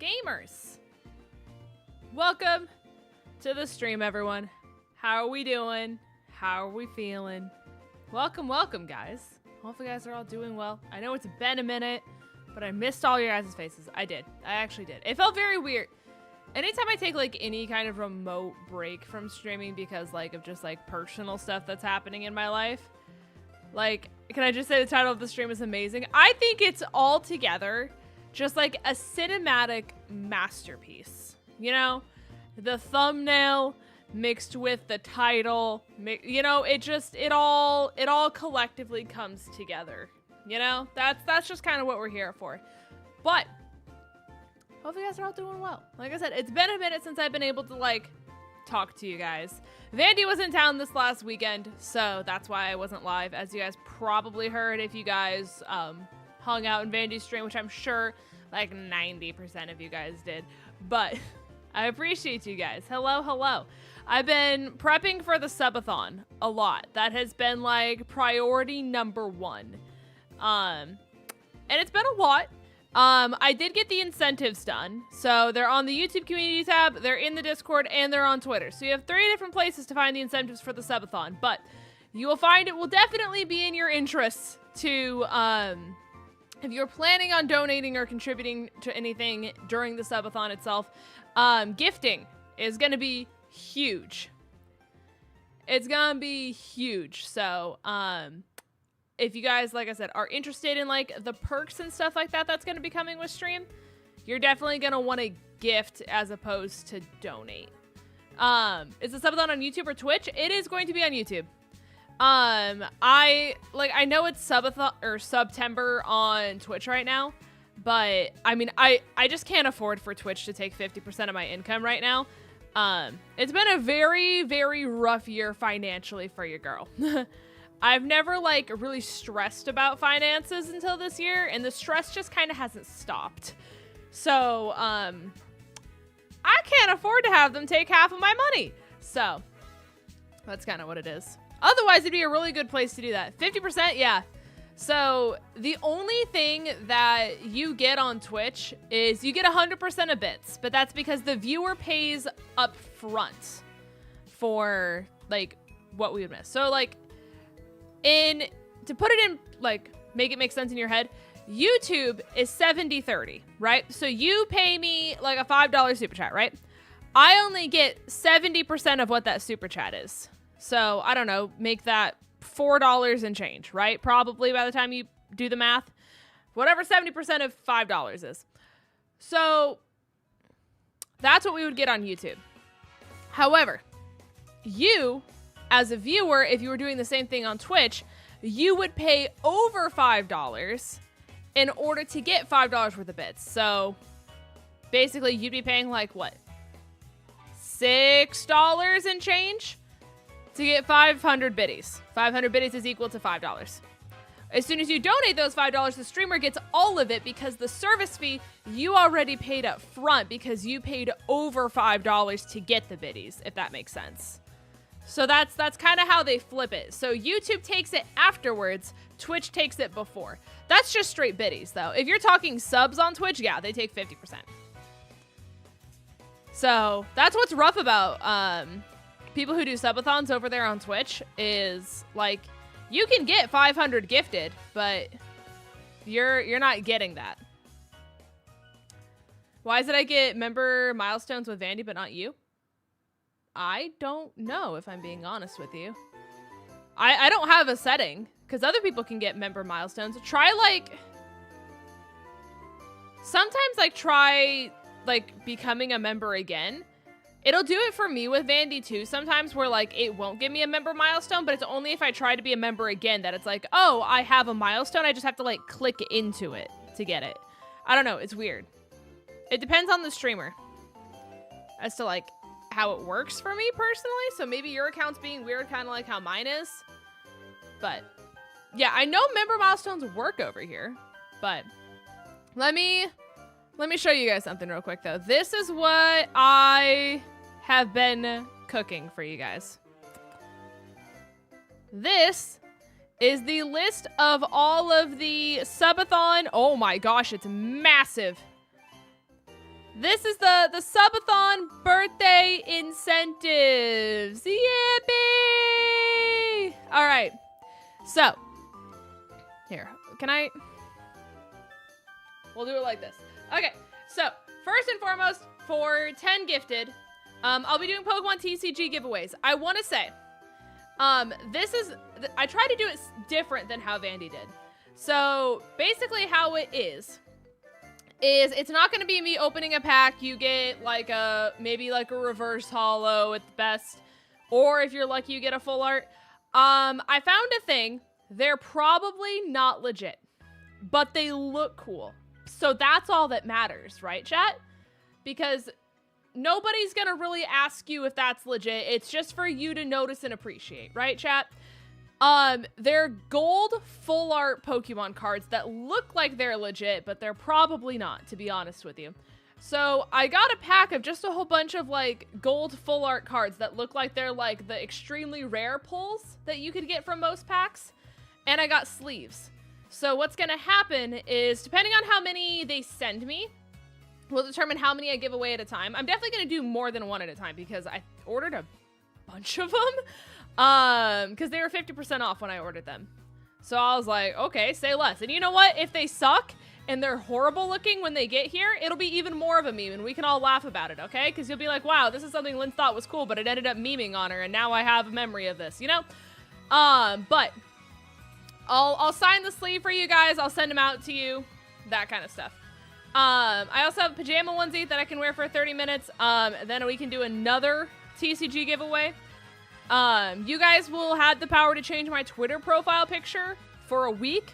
gamers. Welcome to the stream, everyone. How are we doing? How are we feeling? Welcome, welcome, guys. Hopefully you guys are all doing well. I know it's been a minute, but I missed all your guys' faces. I did. I actually did. It felt very weird. Anytime I take like any kind of remote break from streaming because like of just like personal stuff that's happening in my life, like, can I just say the title of the stream is amazing? I think it's all together just like a cinematic masterpiece. You know, the thumbnail mixed with the title, you know, it all collectively comes together. You know, that's just kind of what we're here for. But hopefully you guys are all doing well. Like I said, it's been a minute since I've been able to like talk to you guys. Vandy was in town this last weekend, so that's why I wasn't live, as you guys probably heard if you guys hung out in Vandy's stream, which I'm sure like 90% of you guys did. But I appreciate you guys. Hello, hello. I've been prepping for the subathon a lot. That has been like priority number one. And it's been a lot. I did get the incentives done. So they're on the YouTube community tab, they're in the Discord, and they're on Twitter. So you have 3 different places to find the incentives for the subathon. But you will find it will definitely be in your interests to, if you're planning on donating or contributing to anything during the subathon itself, gifting is going to be huge. It's going to be huge. So, if you guys, like I said, are interested in like the perks and stuff like that that's going to be coming with stream, you're definitely going to want to gift as opposed to donate. Is the subathon on YouTube or Twitch? It is going to be on YouTube. I know it's subathon or September on Twitch right now, but I mean, I just can't afford for Twitch to take 50% of my income right now. It's been a very, very rough year financially for your girl. I've never like really stressed about finances until this year, and the stress just kind of hasn't stopped. So, I can't afford to have them take half of my money. So, that's kind of what it is. Otherwise, it'd be a really good place to do that. 50%, yeah. So, the only thing that you get on Twitch is you get 100% of bits, but that's because the viewer pays up front for, like, what we would miss. So, like, to put it in, like, make it make sense in your head, YouTube is 70-30, right? So you pay me like a $5 super chat, right? I only get 70% of what that super chat is. So I don't know, make that $4 and change, right? Probably by the time you do the math, whatever 70% of $5 is. So that's what we would get on YouTube. However, you, as a viewer, if you were doing the same thing on Twitch, you would pay over $5 in order to get $5 worth of bits. So basically you'd be paying like what? $6 and change to get 500 biddies. 500 biddies is equal to $5. As soon as you donate those $5, the streamer gets all of it because the service fee you already paid up front because you paid over $5 to get the biddies, if that makes sense. So that's kind of how they flip it. So YouTube takes it afterwards, Twitch takes it before. That's just straight biddies, though. If you're talking subs on Twitch, yeah, they take 50%. So that's what's rough about people who do subathons over there on Twitch is, like, you can get 500 gifted, but you're not getting that. Why is it I get member milestones with Vandy, but not you? I don't know, if I'm being honest with you. I don't have a setting, because other people can get member milestones. Try, like... Sometimes, like, try, like, becoming a member again. It'll do it for me with Vandy, too, sometimes, where, like, it won't give me a member milestone, but it's only if I try to be a member again that it's like, oh, I have a milestone, I just have to, like, click into it to get it. I don't know, it's weird. It depends on the streamer as to, like, how it works for me personally. So maybe your account's being weird, kind of like how mine is. But yeah, I know member milestones work over here, but let me show you guys something real quick though. This is what I have been cooking for you guys. This is the list of all of the subathon. Oh my gosh, it's massive. This is the subathon birthday incentives. Yippee! All right. So, here, we'll do it like this. Okay, so first and foremost, for 10 gifted, I'll be doing Pokemon TCG giveaways. I want to say, I tried to do it different than how Vandy did. So basically how it is it's not going to be me opening a pack. You get like maybe like a reverse holo at the best, or if you're lucky, you get a full art. I found a thing. They're probably not legit, but they look cool. So that's all that matters, right, chat? Because nobody's going to really ask you if that's legit. It's just for you to notice and appreciate, right, chat? They're gold full art Pokemon cards that look like they're legit, but they're probably not, to be honest with you. So I got a pack of just a whole bunch of like gold full art cards that look like they're like the extremely rare pulls that you could get from most packs. And I got sleeves. So what's going to happen is, depending on how many they send me, will determine how many I give away at a time. I'm definitely going to do more than one at a time because I ordered a bunch of them. Because they were 50% off when I ordered them. So I was like, okay, say less. And you know what? If they suck and they're horrible looking when they get here, it'll be even more of a meme and we can all laugh about it, okay? Because you'll be like, wow, this is something Lynn thought was cool, but it ended up memeing on her and now I have a memory of this, you know? But I'll sign the sleeve for you guys. I'll send them out to you. That kind of stuff. I also have a pajama onesie that I can wear for 30 minutes. Then we can do another TCG giveaway. You guys will have the power to change my Twitter profile picture for a week.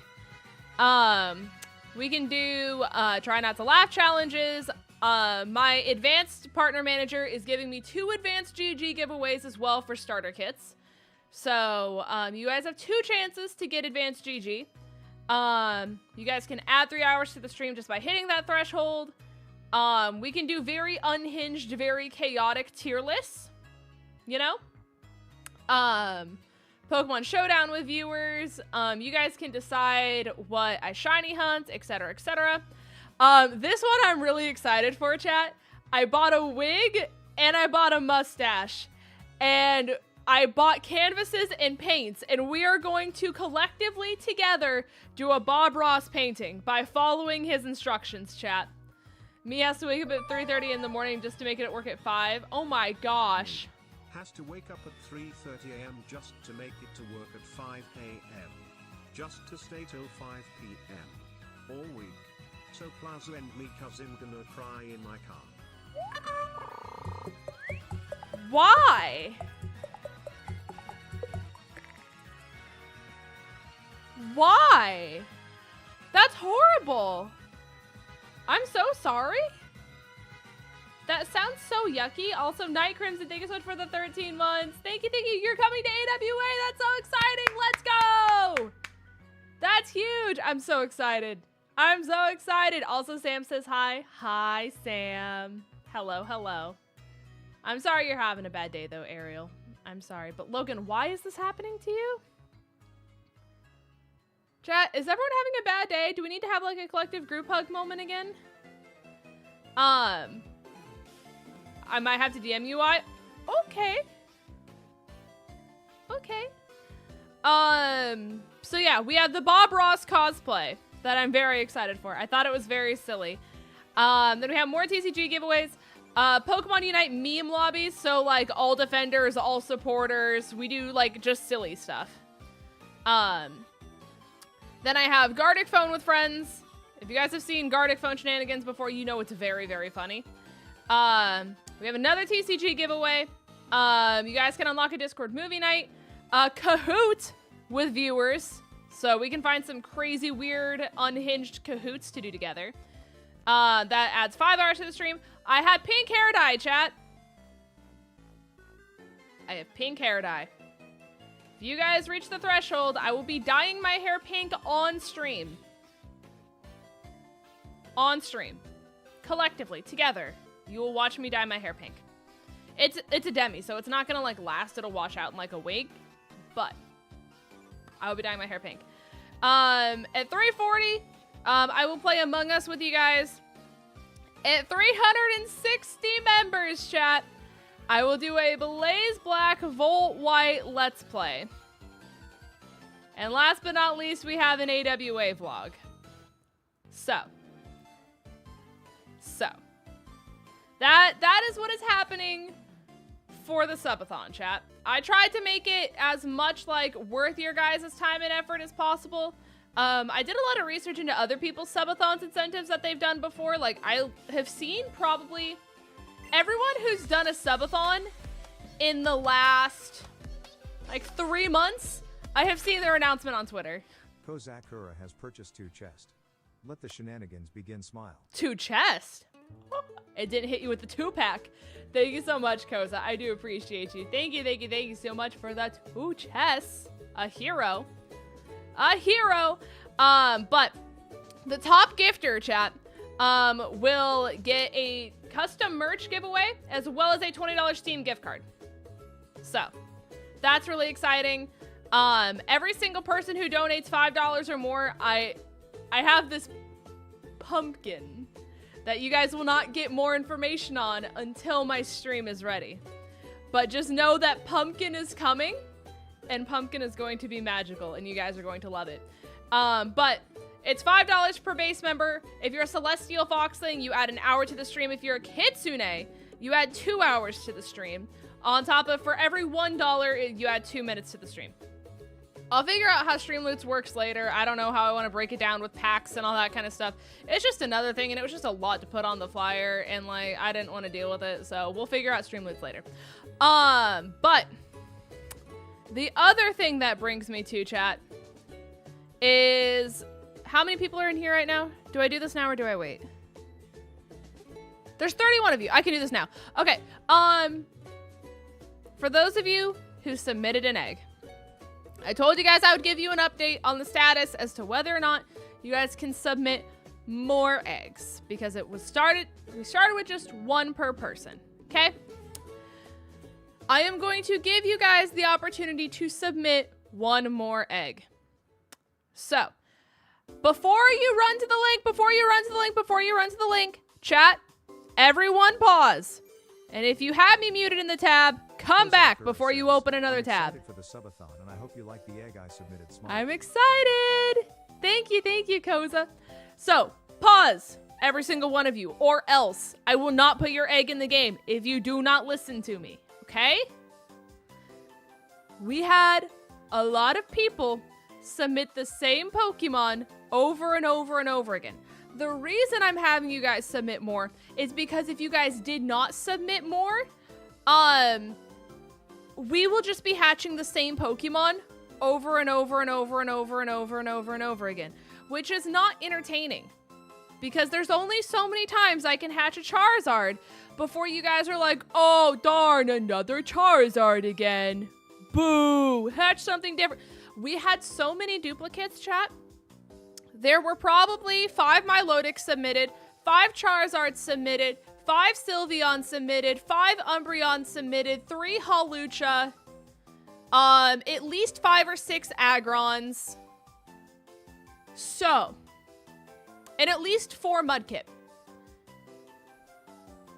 We can do try not to laugh challenges. My advanced partner manager is giving me 2 advanced GG giveaways as well for starter kits. So you guys have 2 chances to get advanced GG. You guys can add 3 hours to the stream just by hitting that threshold. We can do very unhinged, very chaotic tier lists, you know? Pokemon Showdown with viewers. You guys can decide what I shiny hunt, etc., etc. This one I'm really excited for, chat. I bought a wig and I bought a mustache. And I bought canvases and paints, and we are going to collectively together do a Bob Ross painting by following his instructions, chat. Me has to wake up at 3:30 in the morning just to make it work at 5. Oh my gosh. Has to wake up at 3:30 a.m. just to make it to work at 5 a.m. Just to stay till 5 p.m. all week. So Plaza and me cuz I'm gonna cry in my car. Why? Why? That's horrible. I'm so sorry. That sounds so yucky. Also, Night Crimson, thank you so much for the 13 months. Thank you, thank you. You're coming to AWA. That's so exciting. Let's go. That's huge. I'm so excited. I'm so excited. Also, Sam says hi. Hi, Sam. Hello, hello. I'm sorry you're having a bad day, though, Ariel. I'm sorry. But, Logan, why is this happening to you? Chat, is everyone having a bad day? Do we need to have, like, a collective group hug moment again? I might have to DM you. Okay. Okay. So yeah, we have the Bob Ross cosplay that I'm very excited for. I thought it was very silly. Then we have more TCG giveaways. Pokemon Unite meme lobbies. So like all defenders, all supporters. We do like just silly stuff. Then I have Gardic Phone with friends. If you guys have seen Gardic Phone shenanigans before, you know it's very, very funny. We have another TCG giveaway. You guys can unlock a Discord movie night. Kahoot with viewers. So we can find some crazy, weird, unhinged Kahoots to do together. That adds 5 hours to the stream. I had pink hair dye, chat. I have pink hair dye. If you guys reach the threshold, I will be dyeing my hair pink on stream. On stream. Collectively, together. You will watch me dye my hair pink. It's a demi, so it's not gonna like last. It'll wash out in like a wig, but I will be dyeing my hair pink. At 3:40, I will play Among Us with you guys. At 360 members, chat, I will do a Blaze Black Volt White Let's Play. And last but not least, we have an AWA vlog. So. That is what is happening for the subathon, chat. I tried to make it as much like worth your guys' time and effort as possible. I did a lot of research into other people's subathons incentives that they've done before. Like, I have seen probably everyone who's done a subathon in the last, like, 3 months. I have seen their announcement on Twitter. 𝗂𝗓𝗏 has purchased 2 chests. Let the shenanigans begin. Smile. 2 chests? It didn't hit you with the 2-pack. Thank you so much, Koza. I do appreciate you. Thank you so much for that 2 chests. A hero. But the top gifter, chat, will get a custom merch giveaway as well as a $20 Steam gift card. So that's really exciting. Every single person who donates $5 or more, I have this pumpkin that you guys will not get more information on until my stream is ready. But just know that pumpkin is coming, and pumpkin is going to be magical, and you guys are going to love it. But it's $5 per base member. If you're a Celestial Foxling, you add an hour to the stream. If you're a Kitsune, you add 2 hours to the stream. On top of, for every $1, you add 2 minutes to the stream. I'll figure out how Streamloots works later. I don't know how I want to break it down with packs and all that kind of stuff. It's just another thing, and it was just a lot to put on the flyer, and like I didn't want to deal with it, so we'll figure out Streamloots later. But the other thing that brings me to chat is how many people are in here right now? Do I do this now or do I wait? There's 31 of you. I can do this now. Okay. For those of you who submitted an egg, I told you guys I would give you an update on the status as to whether or not you guys can submit more eggs, because we started with just 1 per person. Okay? I am going to give you guys the opportunity to submit 1 more egg. So, before you run to the link, chat, everyone pause. And if you have me muted in the tab, come back before you open another tab. For the subathon, and I hope you like the egg I submitted. Smile. I'm excited. Thank you, Koza. So, pause, every single one of you, or else I will not put your egg in the game if you do not listen to me, okay? We had a lot of people submit the same Pokemon over and over and over again. The reason I'm having you guys submit more is because if you guys did not submit more, we will just be hatching the same Pokemon over and over and over and over and over and over and over again, which is not entertaining because there's only so many times I can hatch a Charizard before you guys are like, oh darn, another Charizard again. Boo, hatch something different. We had so many duplicates, chat. There were probably 5 Milotics submitted, 5 Charizards submitted, 5 Sylveon submitted, 5 Umbreon submitted, 3 Hawlucha, at least 5 or 6 Agrons. So, and at least 4 Mudkip.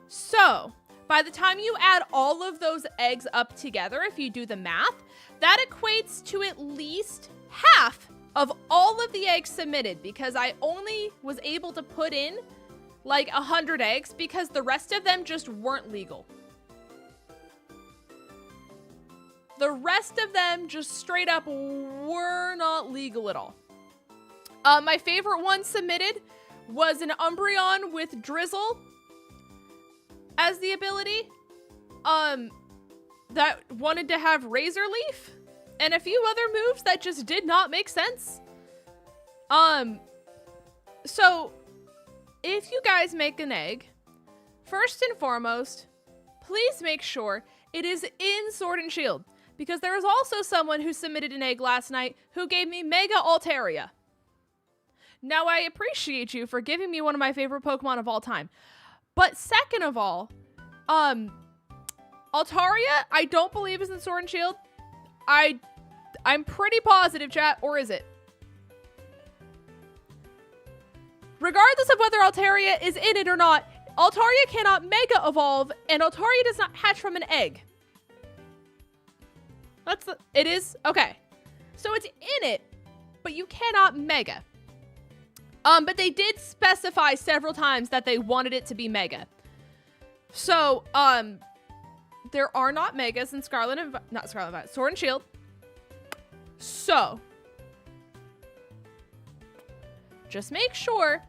So, by the time you add all of those eggs up together, if you do the math, that equates to at least half of all of the eggs submitted, because I only was able to put in like 100 eggs because the rest of them just weren't legal. The rest of them just straight up were not legal at all. My favorite one submitted was an Umbreon with Drizzle as the ability. That wanted to have Razor Leaf and a few other moves that just did not make sense. So if you guys make an egg, first and foremost, please make sure it is in Sword and Shield, because there was also someone who submitted an egg last night who gave me Mega Altaria. Now, I appreciate you for giving me one of my favorite Pokemon of all time. But second of all, Altaria, I don't believe is in Sword and Shield. I'm pretty positive, chat, or is it? Regardless of whether Altaria is in it or not, Altaria cannot mega evolve, and Altaria does not hatch from an egg. It is? Okay. So it's in it, but you cannot mega. But they did specify several times that they wanted it to be mega. So, there are not megas in Sword and Shield. So, just make sure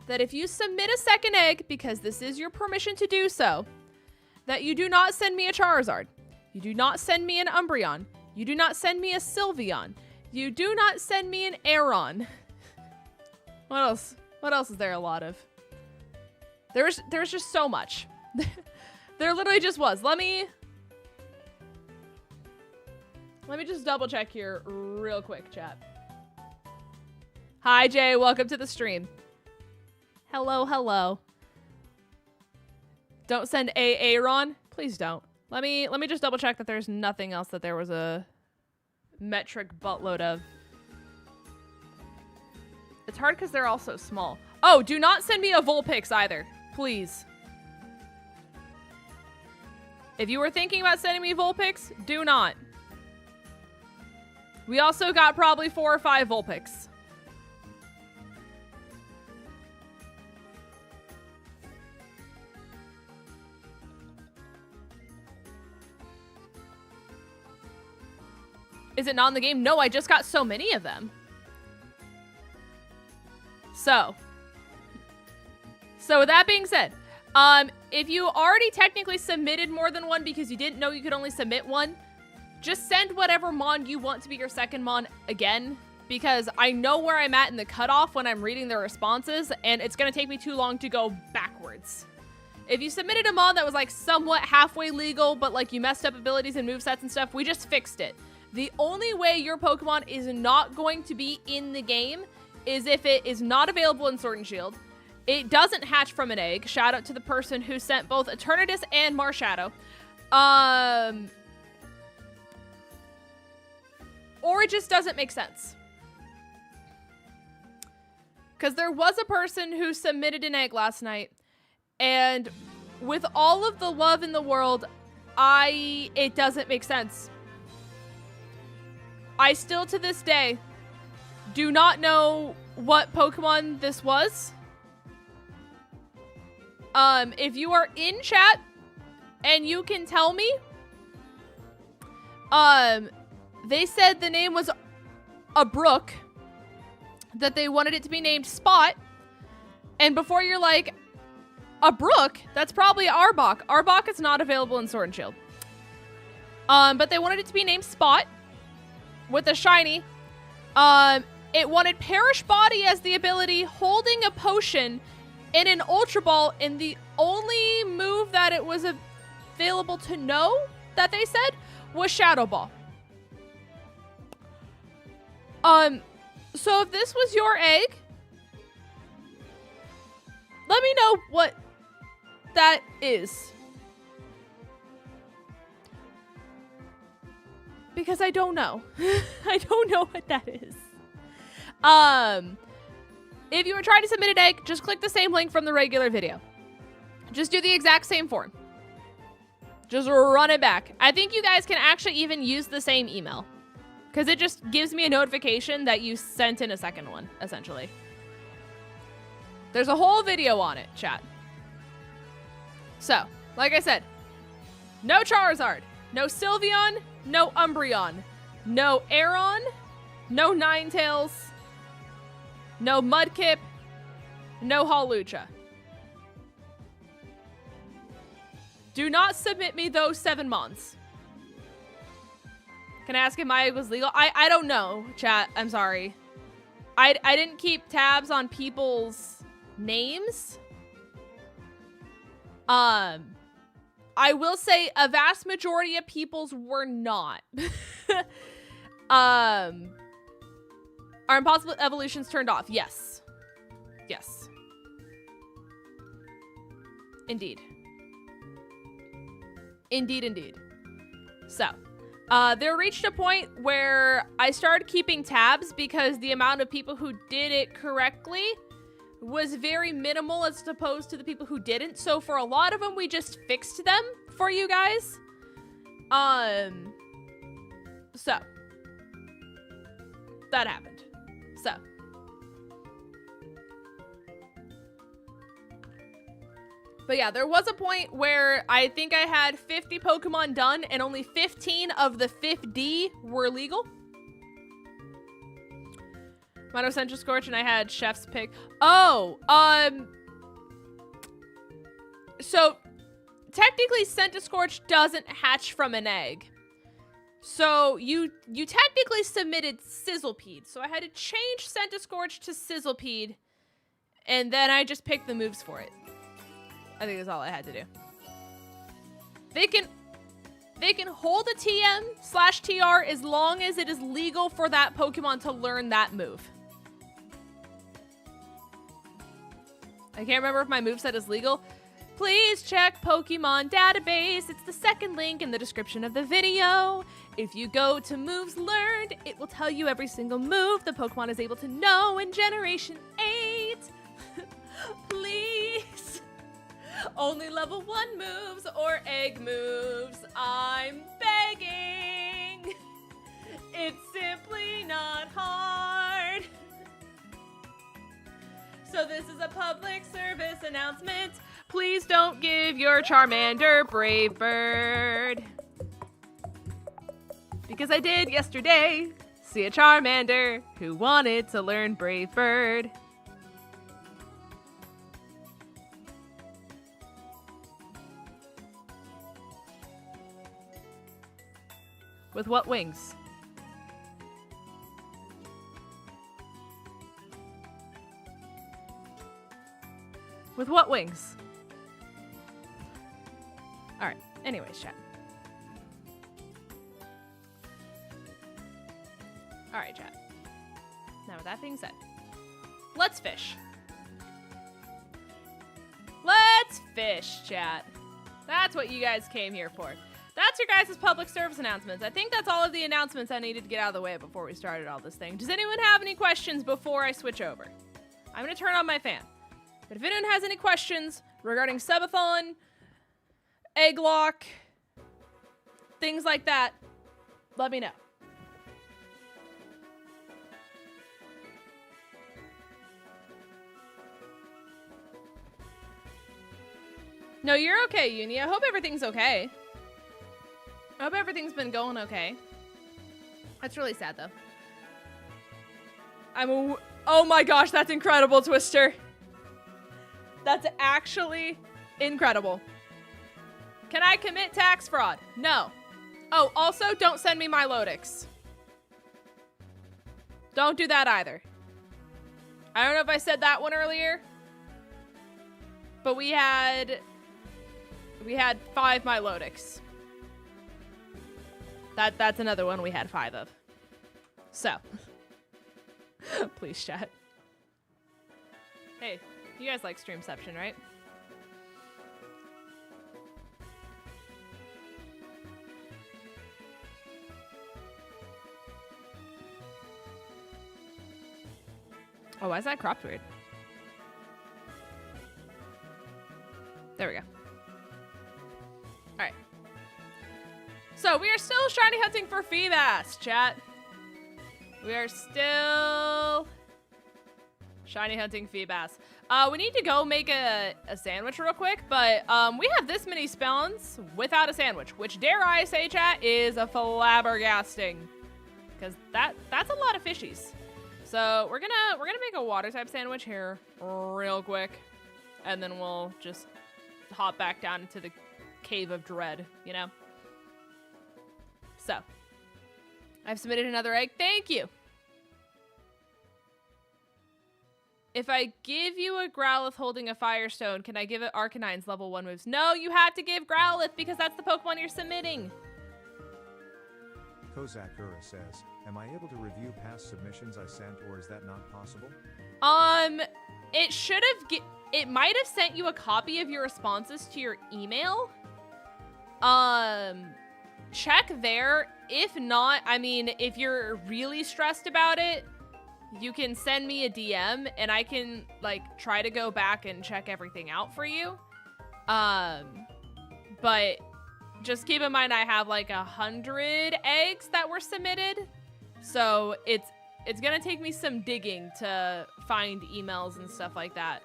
that if you submit a second egg, because this is your permission to do so, that you do not send me a Charizard. You do not send me an Umbreon. You do not send me a Sylveon. You do not send me an Aeron. What else? What else is there a lot of? There's just so much. There literally just was. Let me just double check here real quick, chat. Hi, Jay. Welcome to the stream. Hello, hello. Don't send a Aeron. Please don't. Let me just double check that there's nothing else that there was a metric buttload of. It's hard because they're all so small. Oh, do not send me a Vulpix either. Please. If you were thinking about sending me Vulpix, do not. We also got probably 4 or 5 Vulpix. Is it not in the game? No, I just got so many of them. So with that being said, if you already technically submitted more than one because you didn't know you could only submit one, just send whatever Mon you want to be your second Mon again, because I know where I'm at in the cutoff when I'm reading the responses, and it's going to take me too long to go backwards. If you submitted a Mon that was like somewhat halfway legal, but like you messed up abilities and movesets and stuff, we just fixed it. The only way your Pokemon is not going to be in the game is if it is not available in Sword and Shield. It doesn't hatch from an egg. Shout out to the person who sent both Eternatus and Marshadow. Or it just doesn't make sense. Because there was a person who submitted an egg last night, and with all of the love in the world, it doesn't make sense. I still, to this day, do not know what Pokemon this was. If you are in chat and you can tell me, they said the name was a brook, that they wanted it to be named Spot. And before you're like, a brook? That's probably Arbok. Arbok is not available in Sword and Shield. But they wanted it to be named Spot with a shiny. It wanted Perish Body as the ability, holding a potion in an Ultra Ball, and the only move that it was available to know that they said was Shadow Ball. So if this was your egg, let me know what that is. Because I don't know. I don't know what that is. If you were trying to submit an egg, just click the same link from the regular video. Just do the exact same form. Just run it back. I think you guys can actually even use the same email, because it just gives me a notification that you sent in a second one, essentially. There's a whole video on it, chat. So, like I said, no Charizard, no Sylveon, no Umbreon, no Aeron, no Ninetales, no Mudkip, no Hawlucha. Do not submit me those 7 Mons. Can I ask if my egg was legal? I don't know, chat. I'm sorry. I didn't keep tabs on people's names. I will say a vast majority of people's were not. Are impossible evolutions turned off? Yes. Yes. Indeed. Indeed, indeed. So, there reached a point where I started keeping tabs because the amount of people who did it correctly was very minimal as opposed to the people who didn't. So for a lot of them, we just fixed them for you guys. So that happened. So but yeah, there was a point where I think I had 50 Pokemon done and only 15 of the 50 were legal. 𝚘𝚘 and I had Chef's Pick. Oh, so technically 𝚘𝚘 doesn't hatch from an egg. So you technically submitted Sizzlepeed. So I had to change 𝚘𝚘 to Sizzlepeed, and then I just picked the moves for it. I think that's all I had to do. They can hold a TM/TR as long as it is legal for that Pokemon to learn that move. I can't remember if my moveset is legal. Please check Pokemon database. It's the second link in the description of the video. If you go to moves learned, it will tell you every single move the Pokemon is able to know in Generation 8. Please. Only level 1 moves or egg moves. I'm begging. It's simply not hard. So this is a public service announcement. Please don't give your Charmander Brave Bird. Because I did yesterday see a Charmander who wanted to learn Brave Bird. With what wings? With what wings? All right. Anyways, chat. All right, chat. Now, with that being said, let's fish. Let's fish, chat. That's what you guys came here for. That's your guys' public service announcements. I think that's all of the announcements I needed to get out of the way before we started all this thing. Does anyone have any questions before I switch over? I'm going to turn on my fan. But if anyone has any questions regarding subathon, egg lock, things like that, let me know. No, you're okay, Uni. I hope everything's okay. I hope everything's been going okay. That's really sad, though. Oh my gosh, that's incredible, Twister. That's actually incredible. Can I commit tax fraud? No. Oh, also, don't send me my Lodix. Don't do that either. I don't know if I said that one earlier, but we had 5 Milotics. That's another one we had 5 of. So, please chat. Hey, you guys like Streamception, right? Oh, why is that cropped weird? There we go. Alright. So, we are still shiny hunting for Feebas, chat. We are still shiny hunting Feebas. We need to go make a sandwich real quick, but we have this many spawns without a sandwich, which, dare I say, chat, is a flabbergasting. Because that's a lot of fishies. So we're gonna make a water type sandwich here real quick, and then we'll just hop back down into the cave of dread, you know? So, I've submitted another egg. Thank you. If I give you a Growlithe holding a Firestone, can I give it Arcanine's level 1 moves? No, you have to give Growlithe because that's the Pokemon you're submitting. 𝗂𝚑𝚔𝚗𝚗 says, am I able to review past submissions I sent, or is that not possible? It should have, it might have sent you a copy of your responses to your email. Check there. If not, I mean, if you're really stressed about it, you can send me a DM and I can like try to go back and check everything out for you. But just keep in mind I have like 100 eggs that were submitted. So it's gonna take me some digging to find emails and stuff like that.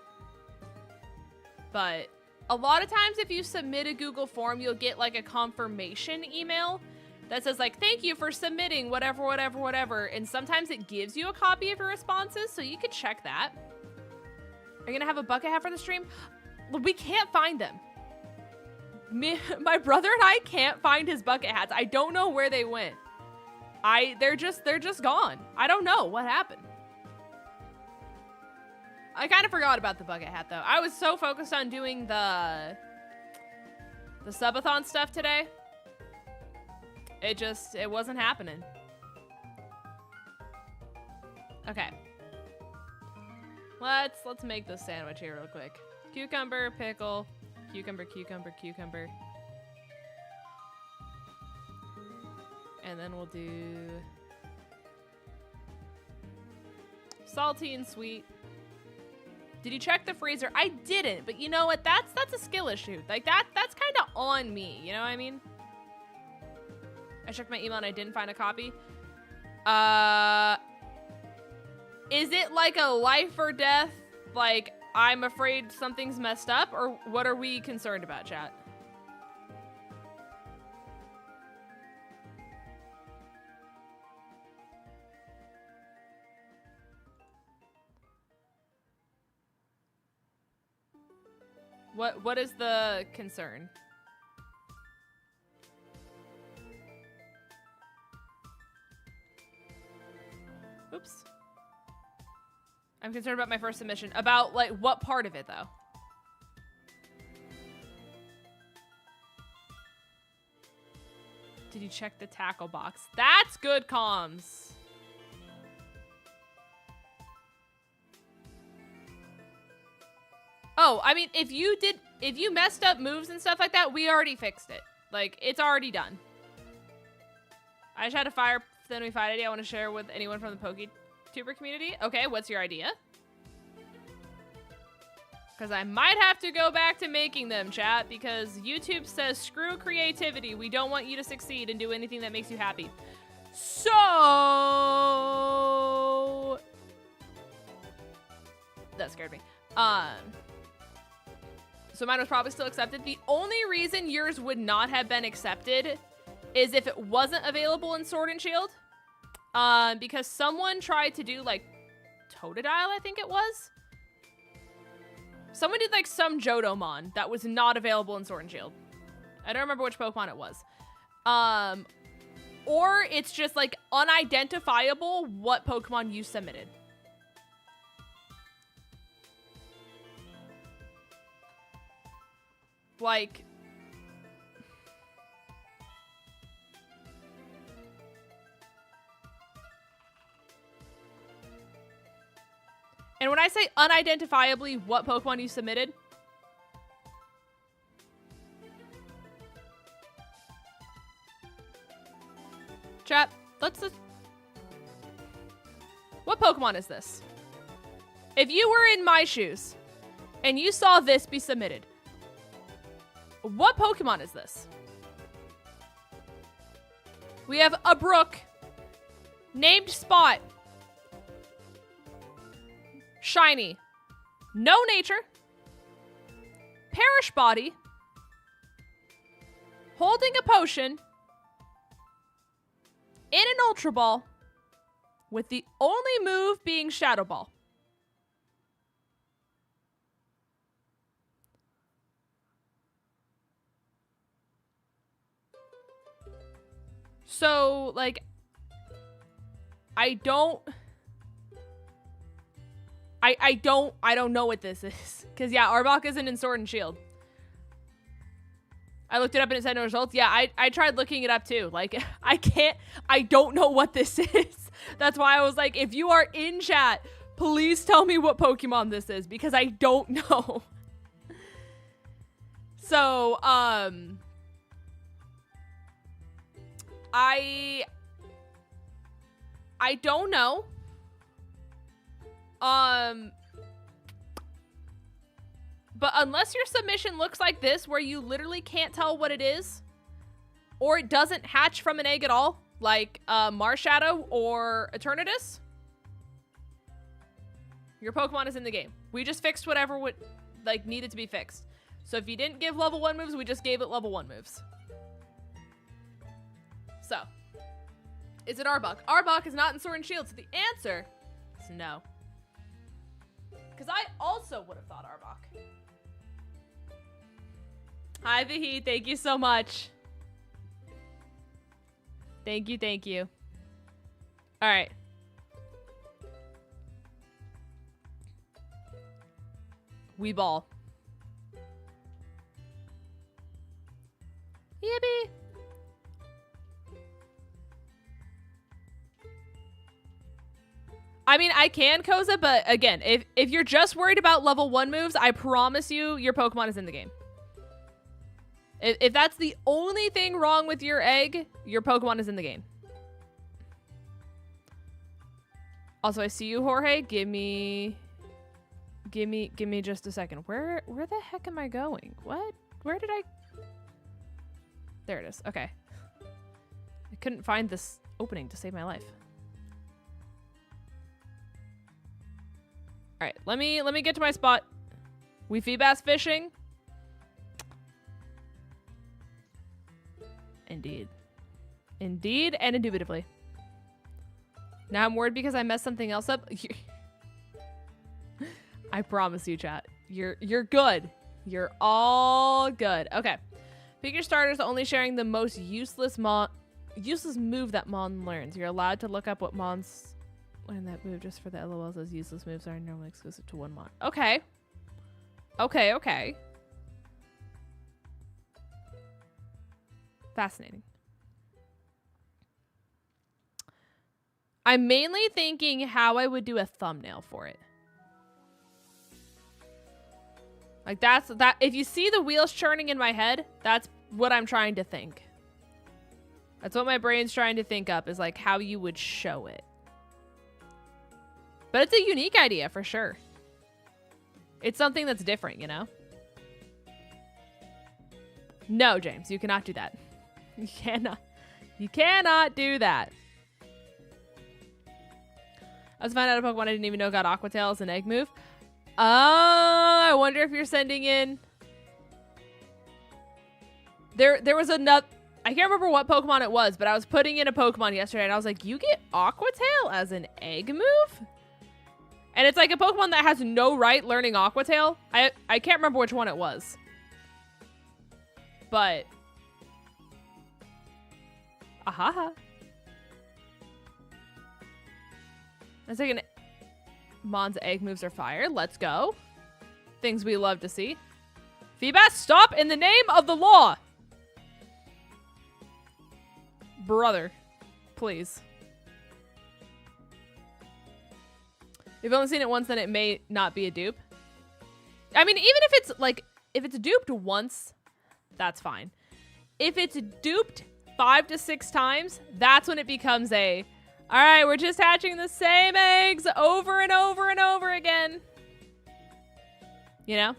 But a lot of times if you submit a Google form, you'll get like a confirmation email that says like, thank you for submitting whatever, whatever, whatever. And sometimes it gives you a copy of your responses, so you could check that. Are you gonna have a bucket hat for the stream? We can't find them. My brother and I can't find his bucket hats. I don't know where they went. They're just gone. I don't know what happened. I kind of forgot about the bucket hat though. I was so focused on doing the subathon stuff today. It wasn't happening. Okay. Let's make this sandwich here real quick. Cucumber, pickle, cucumber, cucumber, cucumber. And then we'll do salty and sweet. Did you check the freezer? I didn't, but you know what? That's a skill issue. Like that's kind of on me. You know what I mean? I checked my email and I didn't find a copy. Is it like a life or death? Like I'm afraid something's messed up, or what are we concerned about, chat? What is the concern? Oops. I'm concerned about my first submission. About, like, what part of it, though? Did you check the tackle box? That's good comms. Oh, I mean, if you messed up moves and stuff like that, we already fixed it. Like, it's already done. I just had a fire then we fight idea I want to share with anyone from the PokeTuber community. Okay, what's your idea? Because I might have to go back to making them, chat, because YouTube says, screw creativity. We don't want you to succeed and do anything that makes you happy. So... that scared me. So mine was probably still accepted. The only reason yours would not have been accepted is if it wasn't available in Sword and Shield. Because someone tried to do, like, 𝚃𝚘, I think it was. Someone did, like, some Johtomon that was not available in Sword and Shield. I don't remember which Pokemon it was. Or it's just, like, unidentifiable what Pokemon you submitted. Like... and when I say unidentifiably what Pokemon you submitted, chat, what Pokemon is this? If you were in my shoes and you saw this be submitted, what Pokemon is this? We have a brook, named Spot, shiny, no nature, perish body, holding a potion, in an Ultra Ball, with the only move being Shadow Ball. So, like, I don't know what this is. Because, yeah, Arbok isn't in Sword and Shield. I looked it up and it said no results. Yeah, I tried looking it up too. Like, I don't know what this is. That's why I was like, if you are in chat, please tell me what Pokemon this is. Because I don't know. So, I don't know. But unless your submission looks like this, where you literally can't tell what it is, or it doesn't hatch from an egg at all, like Marshadow or Eternatus, your Pokemon is in the game. We just fixed whatever needed to be fixed. So if you didn't give level 1 moves, we just gave it level 1 moves. So, is it Arbok? Arbok is not in Sword and Shield, so the answer is no. Because I also would have thought Arbok. Hi, Vahid. Thank you so much. Thank you, thank you. All right. Weeball. Yippee. I mean, I can Koza, but again, if you're just worried about level 1 moves, I promise you, your Pokemon is in the game. If that's the only thing wrong with your egg, your Pokemon is in the game. Also, I see you, Jorge. Give me just a second. Where the heck am I going? What? Where did I? There it is. Okay. I couldn't find this opening to save my life. All right, let me get to my spot. We Feebas fishing. Indeed. Indeed and indubitably. Now I'm worried because I messed something else up. I promise you, chat. You're good. You're all good. Okay. Pick your starters, only sharing the most useless move that Mon learns. You're allowed to look up what Mon's learn that move just for the LOLs, as useless moves are normally exclusive to one Mon. Okay. Okay, okay. Fascinating. I'm mainly thinking how I would do a thumbnail for it. Like that. If you see the wheels churning in my head, that's what I'm trying to think. That's what my brain's trying to think up, is like how you would show it. But it's a unique idea for sure. It's something that's different, you know? No, James, you cannot do that. You cannot. You cannot do that. I was finding out a Pokemon I didn't even know got Aqua Tail as an egg move. I wonder if you're sending in... There was another... I can't remember what Pokemon it was, but I was putting in a Pokemon yesterday and I was like, you get Aqua Tail as an egg move? And it's like a Pokemon that has no right learning Aqua Tail. I can't remember which one it was. But... Ahaha. I was thinking Mon's egg moves are fire. Let's go. Things we love to see. Feebas, stop in the name of the law! Brother, please. If you've only seen it once, then it may not be a dupe. I mean, even if it's like, if it's duped once, that's fine. If it's duped 5 to 6 times, that's when it becomes a, all right, we're just hatching the same eggs over and over and over again. You know?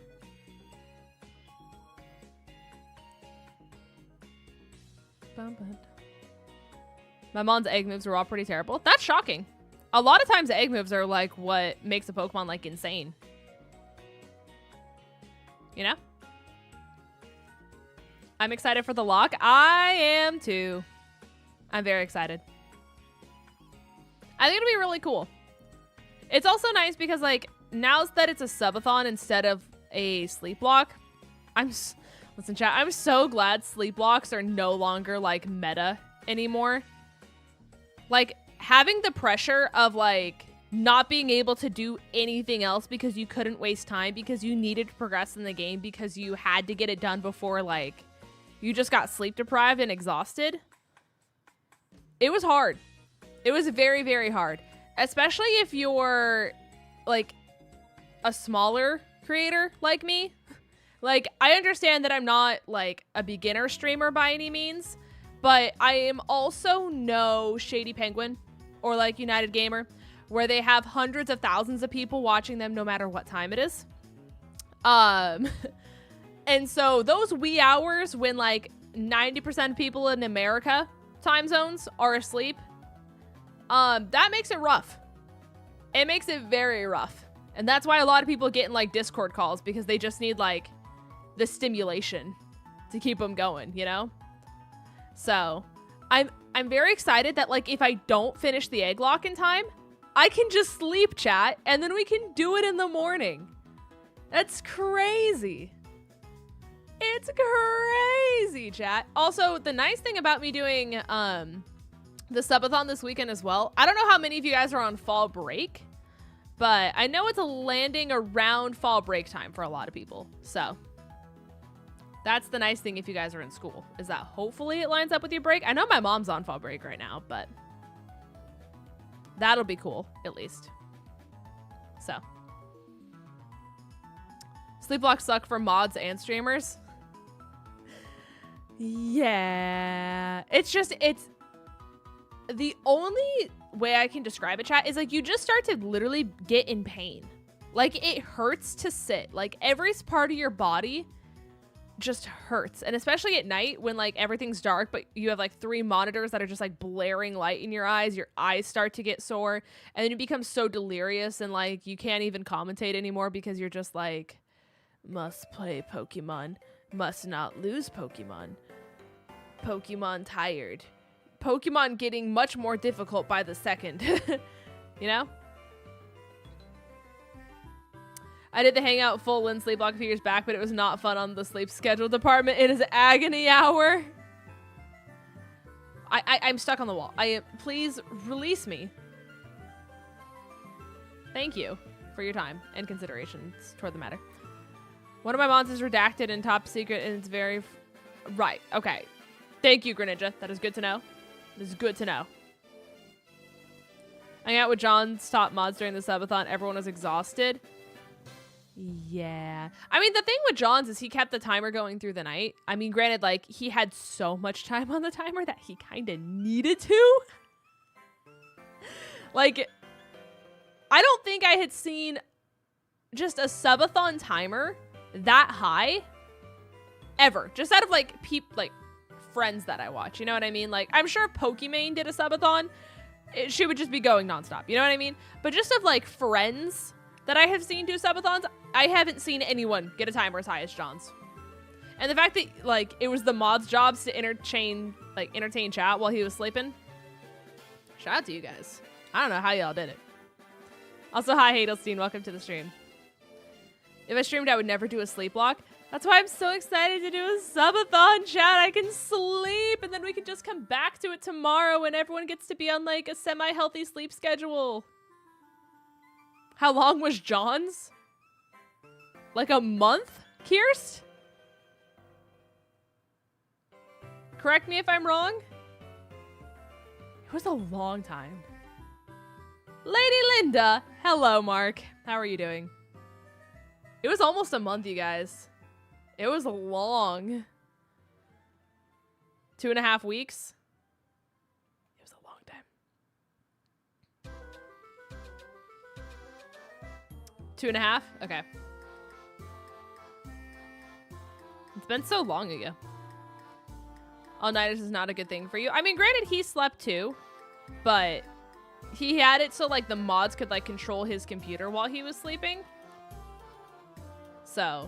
My mom's egg moves are all pretty terrible. That's shocking. A lot of times egg moves are like what makes a Pokemon like insane. You know? I'm excited for the lock. I am too. I'm very excited. I think it'll be really cool. It's also nice because like now that it's a subathon instead of a sleep block, listen chat, I'm so glad sleep blocks are no longer like meta anymore. Like having the pressure of like not being able to do anything else because you couldn't waste time, because you needed to progress in the game, because you had to get it done before like you just got sleep deprived and exhausted. It was hard. It was very, very hard. Especially if you're like a smaller creator like me. Like I understand that I'm not like a beginner streamer by any means, but I am also no Shady Penguin or like United Gamer, where they have hundreds of thousands of people watching them no matter what time it is. And so those wee hours when like 90% of people in America time zones are asleep, that makes it rough. It makes it very rough. And that's why a lot of people get in like Discord calls, because they just need like the stimulation to keep them going, you know? So I'm very excited that like if I don't finish the egg lock in time, I can just sleep chat and then we can do it in the morning. That's crazy. It's crazy, chat. Also, the nice thing about me doing the subathon this weekend as well, I don't know how many of you guys are on fall break, but I know it's landing around fall break time for a lot of people. So that's the nice thing if you guys are in school, is that hopefully it lines up with your break. I know my mom's on fall break right now, but that'll be cool, at least. So. Sleep blocks suck for mods and streamers. Yeah. It's the only way I can describe it, chat, is like you just start to literally get in pain. Like it hurts to sit. Like every part of your body just hurts. And especially at night when like everything's dark, but you have like 3 monitors that are just like blaring light in your eyes start to get sore, and then you become so delirious and like you can't even commentate anymore because you're just like, must play Pokemon, must not lose Pokemon, Pokemon tired, Pokemon getting much more difficult by the second. You know? I did the hangout full length sleep block a few years back, but it was not fun on the sleep schedule department. It is agony hour. I'm stuck on the wall. Please release me. Thank you for your time and considerations toward the matter. One of my mods is redacted and top secret, and it's very... Right. Okay. Thank you, Greninja. That is good to know. It is good to know. Hang out with John's top mods during the subathon. Everyone was exhausted. Yeah. I mean, the thing with John's is he kept the timer going through the night. I mean, granted, like, he had so much time on the timer that he kind of needed to. Like, I don't think I had seen just a subathon timer that high ever. Just out of, like, friends that I watch. You know what I mean? Like, I'm sure Pokimane did a subathon. She would just be going nonstop. You know what I mean? But just of, like, friends that I have seen do subathons, I haven't seen anyone get a timer as high as John's. And the fact that, like, it was the mods' jobs to entertain chat while he was sleeping. Shout out to you guys. I don't know how y'all did it. Also, hi, 𝚑𝚘𝚗. Welcome to the stream. If I streamed, I would never do a sleep block. That's why I'm so excited to do a subathon, chat. I can sleep, and then we can just come back to it tomorrow, and everyone gets to be on, like, a semi-healthy sleep schedule. How long was John's? Like a month, Kirst? Correct me if I'm wrong. It was a long time. Lady Linda. Hello, Mark. How are you doing? It was almost a month, you guys. It was long. 2.5 weeks. It was a long time. 2.5? Okay. It's been so long ago. All-nighters is not a good thing for you. I mean, granted, he slept too, but he had it so, like, the mods could, like, control his computer while he was sleeping. So,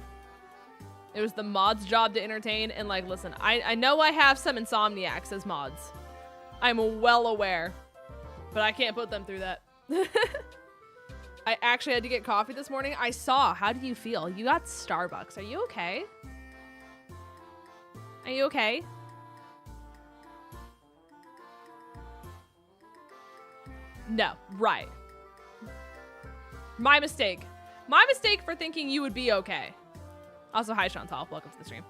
it was the mods' job to entertain. And, like, listen, I know I have some insomniacs as mods. I'm well aware. But I can't put them through that. I actually had to get coffee this morning. I saw. How do you feel? You got Starbucks. Are you okay? Are you okay? No. Right. My mistake. My mistake for thinking you would be okay. Also, hi, Chantal. Welcome to the stream.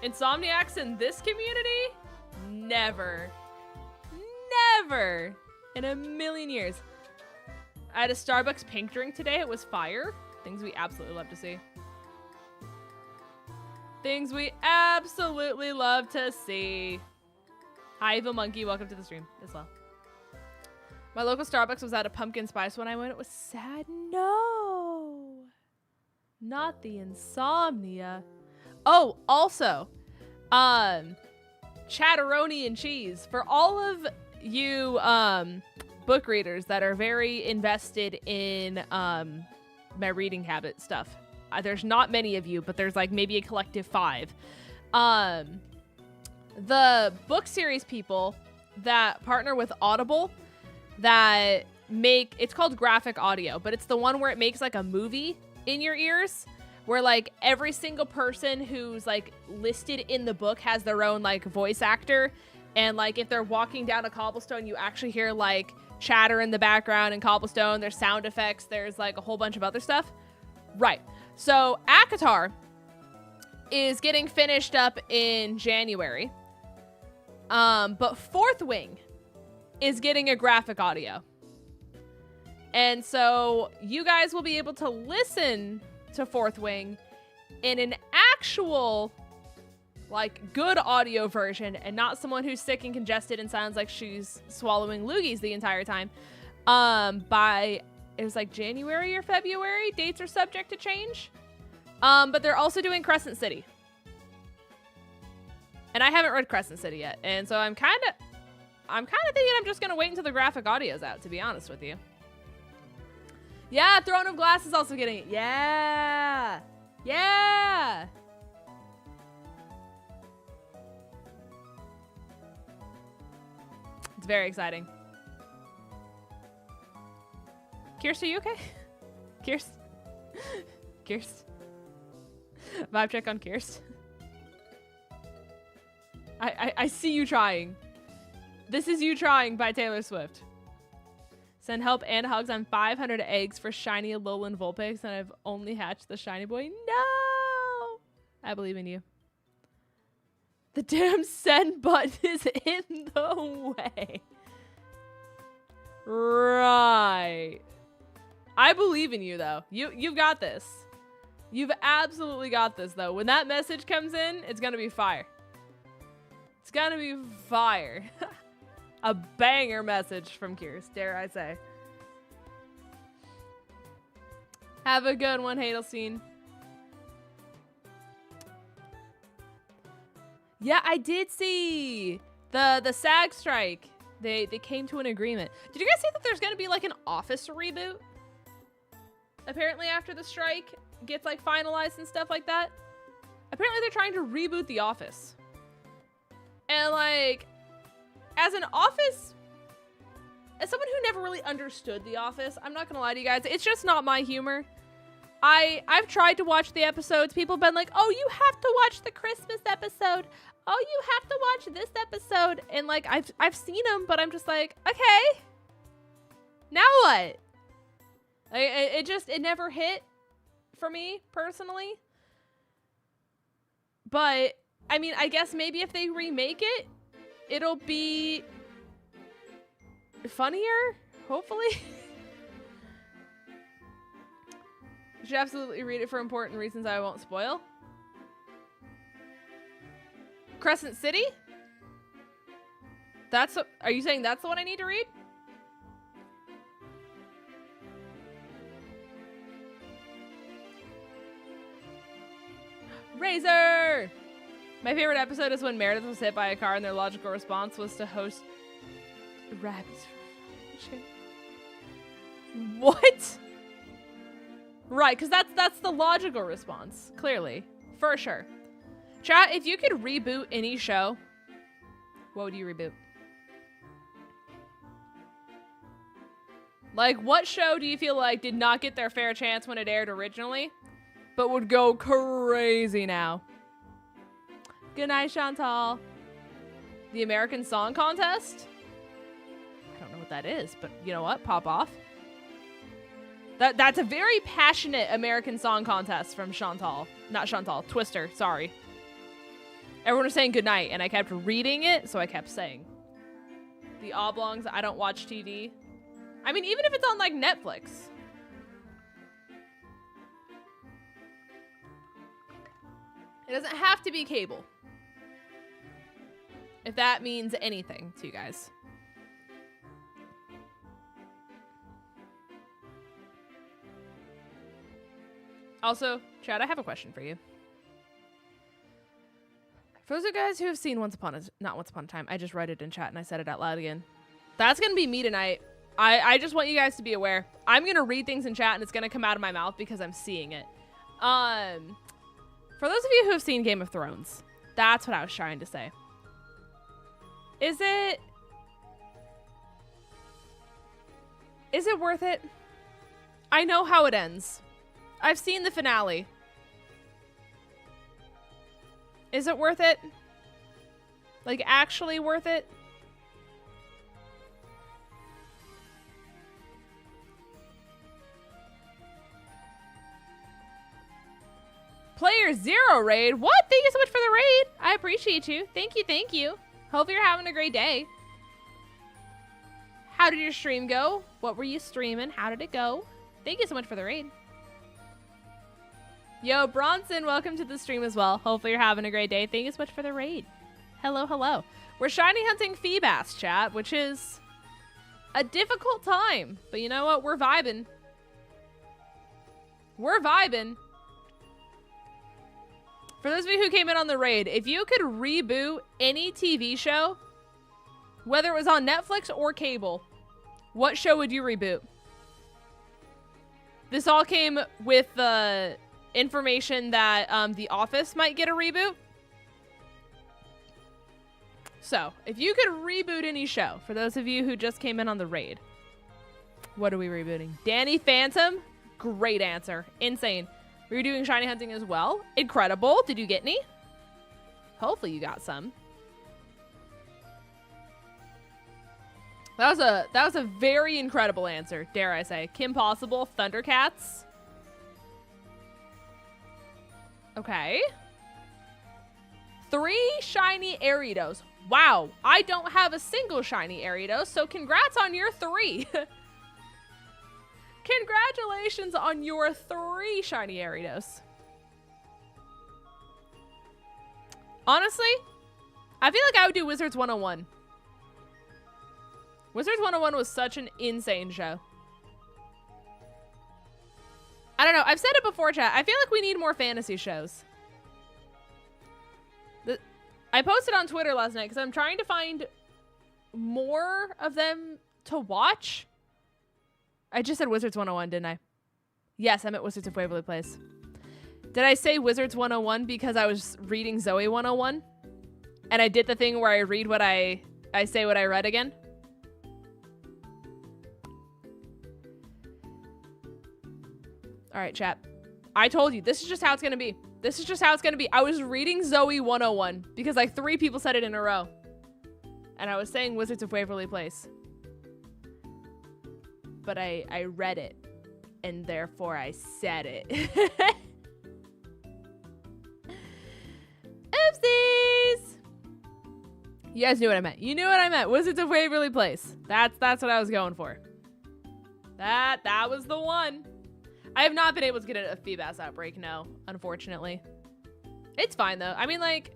Insomniacs in this community? Never. Never. In a million years. I had a Starbucks pink drink today. It was fire. Things we absolutely love to see. Things we absolutely love to see. 𝗖𝗎𝗄𝗒, welcome to the stream as well. My local Starbucks was out of pumpkin spice when I went. It was sad. No. Not the insomnia. Oh, also, Chatteroni and cheese. For all of you book readers that are very invested in my reading habit stuff. There's not many of you, but there's like maybe a collective 5. The book series people that partner with Audible that make, it's called graphic audio, but it's the one where it makes like a movie in your ears, where like every single person who's like listed in the book has their own like voice actor. And like if they're walking down a cobblestone, you actually hear like chatter in the background and cobblestone. There's sound effects. There's like a whole bunch of other stuff. Right. So ACOTAR is getting finished up in January. But Fourth Wing is getting a graphic audio. And so you guys will be able to listen to Fourth Wing in an actual, like, good audio version and not someone who's sick and congested and sounds like she's swallowing loogies the entire time. By, it was like January or February. Dates are subject to change. But they're also doing Crescent City. And I haven't read Crescent City yet. And so I'm kind of thinking I'm just going to wait until the graphic audio's out, to be honest with you. Yeah, Throne of Glass is also getting it. Yeah. Yeah. It's very exciting. Kirst, are you okay? Kirst? Kirst? Vibe check on Kirst. I see you trying. This is you trying by Taylor Swift. Send help and hugs on 500 eggs for shiny Alolan Vulpix, and I've only hatched the shiny boy. No! I believe in you. The damn send button is in the way. Right. I believe in you, though. You've got this. You've absolutely got this, though. When that message comes in, it's gonna be fire. It's gonna be fire. A banger message from Kirst, dare I say. Have a good one, 𝚑𝚘𝚗. Yeah, I did see the SAG strike. They came to an agreement. Did you guys see that there's gonna be like an Office reboot? Apparently after the strike gets like finalized and stuff like that. Apparently they're trying to reboot The Office. And like, as an Office, as someone who never really understood The Office, I'm not gonna lie to you guys, it's just not my humor. I've tried to watch the episodes. People have been like, oh, you have to watch the Christmas episode. Oh, you have to watch this episode. And like, I've seen them, but I'm just like, okay, now what? It never hit for me personally. But I mean, I guess maybe if they remake it, it'll be funnier, hopefully. You should absolutely read it for important reasons I won't spoil. Crescent City? Are you saying that's the one I need to read? Razor! My favorite episode is when Meredith was hit by a car and their logical response was to host rabbits. What? Right, because that's the logical response, clearly. For sure. Chat, if you could reboot any show, what would you reboot? Like, what show do you feel like did not get their fair chance when it aired originally, but would go crazy now? Good night, Chantal. The American Song Contest? I don't know what that is, but you know what? Pop off. That's a very passionate American Song Contest from Chantal. Not Chantal, Twister, sorry. Everyone was saying goodnight, and I kept reading it, so I kept saying. The Oblongs, I don't watch TV. I mean, even if it's on, like, Netflix. It doesn't have to be cable. If that means anything to you guys. Also, Chad, I have a question for you. For those of you guys who have seen not Once Upon a Time, I just read it in chat and I said it out loud again. That's going to be me tonight. I just want you guys to be aware. I'm going to read things in chat and it's going to come out of my mouth because I'm seeing it. For those of you who have seen Game of Thrones, that's what I was trying to say. Is it worth it? I know how it ends. I've seen the finale. Is it worth it? Like, actually worth it? Player 0 raid? What? Thank you so much for the raid. I appreciate you. Thank you, thank you. Hope you're having a great day. How did your stream go? What were you streaming? How did it go? Thank you so much for the raid. Yo, Bronson, welcome to the stream as well. Hopefully you're having a great day. Thank you so much for the raid. Hello, hello. We're shiny hunting Feebas, chat, which is a difficult time. But you know what? We're vibing. We're vibing. For those of you who came in on the raid, if you could reboot any TV show, whether it was on Netflix or cable, what show would you reboot? This all came with the information that The Office might get a reboot. So, if you could reboot any show, for those of you who just came in on the raid, what are we rebooting? Danny Phantom? Great answer. Insane. Were you doing shiny hunting as well? Incredible. Did you get any? Hopefully you got some. That was a very incredible answer, dare I say. Kim Possible, Thundercats. Okay. 3 shiny Ariados. Wow, I don't have a single shiny Ariados, so congrats on your 3. Congratulations on your 3 shiny Ariados. Honestly, I feel like I would do Wizards 101. Wizards 101 was such an insane show. I don't know. I've said it before, chat. I feel like we need more fantasy shows. I posted on Twitter last night because I'm trying to find more of them to watch. I just said Wizards 101, didn't I? Yes, I meant Wizards of Waverly Place. Did I say Wizards 101 because I was reading Zoe 101? And I did the thing where I read what I say what I read again? All right, chat. I told you, this is just how it's going to be. This is just how it's going to be. I was reading Zoe 101 because like 3 people said it in a row. And I was saying Wizards of Waverly Place. But I read it. And therefore I said it. Oopsies! You guys knew what I meant. You knew what I meant. Wizards of Waverly Place. That's what I was going for. That was the one. I have not been able to get a Feebas outbreak, no, unfortunately. It's fine, though. I mean, like,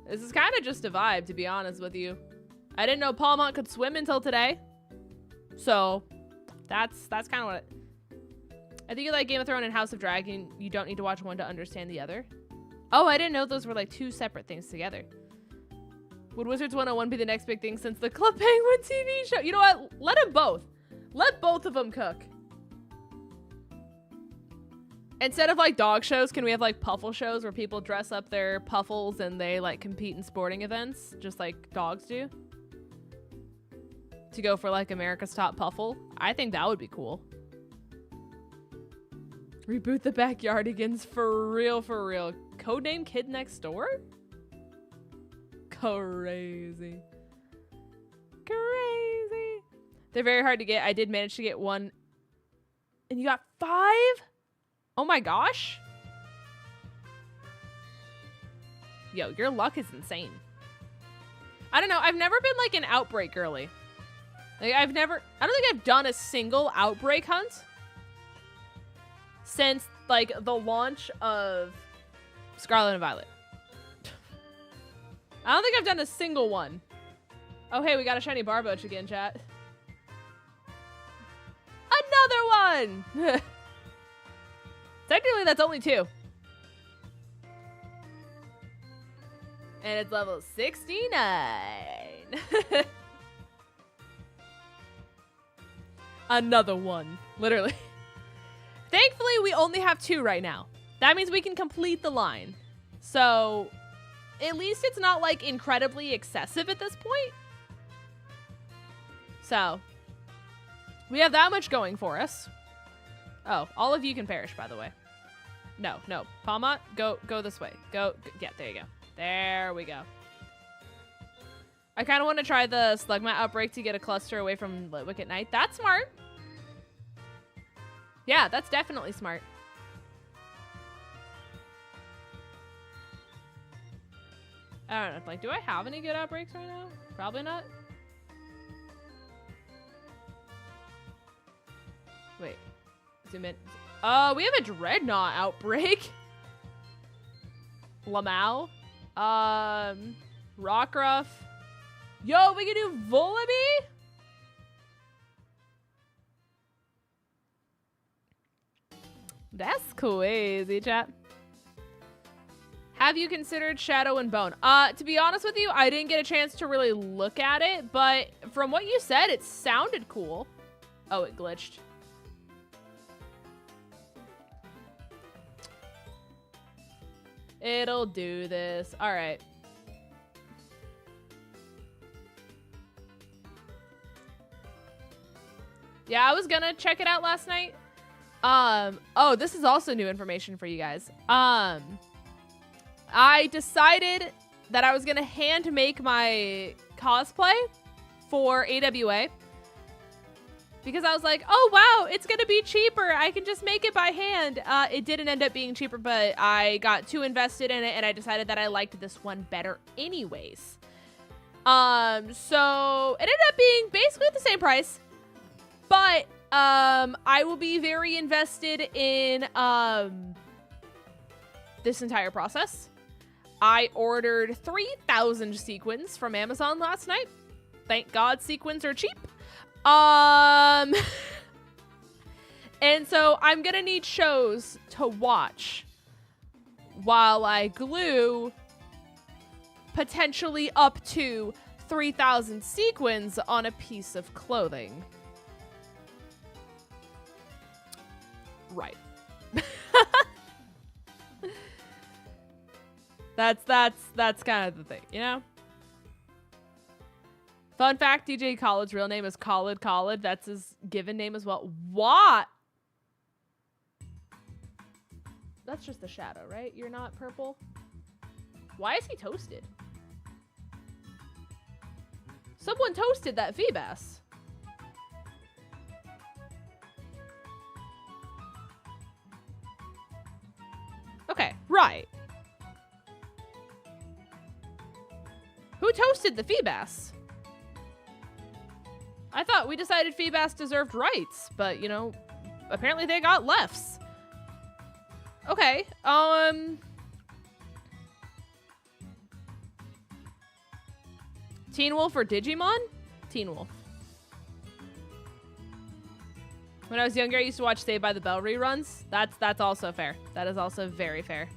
this is kind of just a vibe, to be honest with you. I didn't know Paulmont could swim until today. So, that's kind of what I think you like Game of Thrones and House of Dragon. You don't need to watch one to understand the other. Oh, I didn't know those were, like, 2 separate things together. Would Wizards 101 be the next big thing since the Club Penguin TV show? You know what? Let them both. Let both of them cook. Instead of like dog shows, can we have like puffle shows where people dress up their puffles and they like compete in sporting events just like dogs do? To go for like America's Top Puffle? I think that would be cool. Reboot the Backyardigans for real, for real. Codename Kid Next Door? Crazy. Crazy. They're very hard to get. I did manage to get one. And you got 5? Oh my gosh. Yo, your luck is insane. I don't know. I've never been like an outbreak girly. Like I don't think I've done a single outbreak hunt since like the launch of Scarlet and Violet. I don't think I've done a single one. Oh, hey, we got a shiny Barboach again, chat. Another one! Technically, that's only 2. And it's level 69. Another one. Literally. Thankfully, we only have 2 right now. That means we can complete the line. So, at least it's not, like, incredibly excessive at this point. So, we have that much going for us. Oh, all of you can perish, by the way. No. Palma, go this way. Go. Yeah, there you go. There we go. I kind of want to try the Slugma outbreak to get a cluster away from Litwick at night. That's smart. Yeah, that's definitely smart. I don't know. Like, do I have any good outbreaks right now? Probably not. Wait. Zoom in. Oh, we have a Dreadnought outbreak. Lamau. Rockruff. Yo, we can do Volibee? That's crazy, chat. Have you considered Shadow and Bone? To be honest with you, I didn't get a chance to really look at it, but from what you said, it sounded cool. Oh, it glitched. It'll do this. All right. Yeah, I was gonna check it out last night. Oh, this is also new information for you guys. I decided that I was gonna hand make my cosplay for AWA. Because I was like, oh, wow, it's going to be cheaper. I can just make it by hand. It didn't end up being cheaper, but I got too invested in it, and I decided that I liked this one better anyways. So it ended up being basically the same price. But I will be very invested in this entire process. I ordered 3,000 sequins from Amazon last night. Thank God sequins are cheap. And so I'm gonna need shows to watch while I glue potentially up to 3,000 sequins on a piece of clothing. Right. That's kind of the thing, you know? Fun fact, DJ Khaled's real name is Khaled. That's his given name as well. What? That's just the shadow, right? You're not purple? Why is he toasted? Someone toasted that Feebas. Okay, right. Who toasted the Feebas? I thought we decided Feebas deserved rights, but, you know, apparently they got lefts. Okay, Teen Wolf or Digimon? Teen Wolf. When I was younger, I used to watch Saved by the Bell reruns. That's also fair. That is also very fair.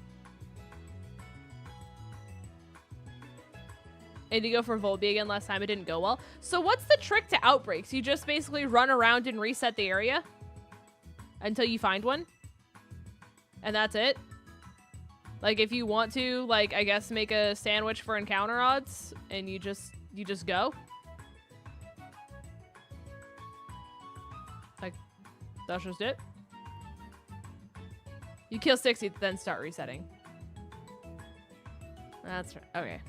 And you go for Volby again last time. It didn't go well. So what's the trick to outbreaks? You just basically run around and reset the area until you find one? And that's it? Like, if you want to, like, I guess make a sandwich for encounter odds and you just go? Like, that's just it? You kill 60, then start resetting. That's right. Okay.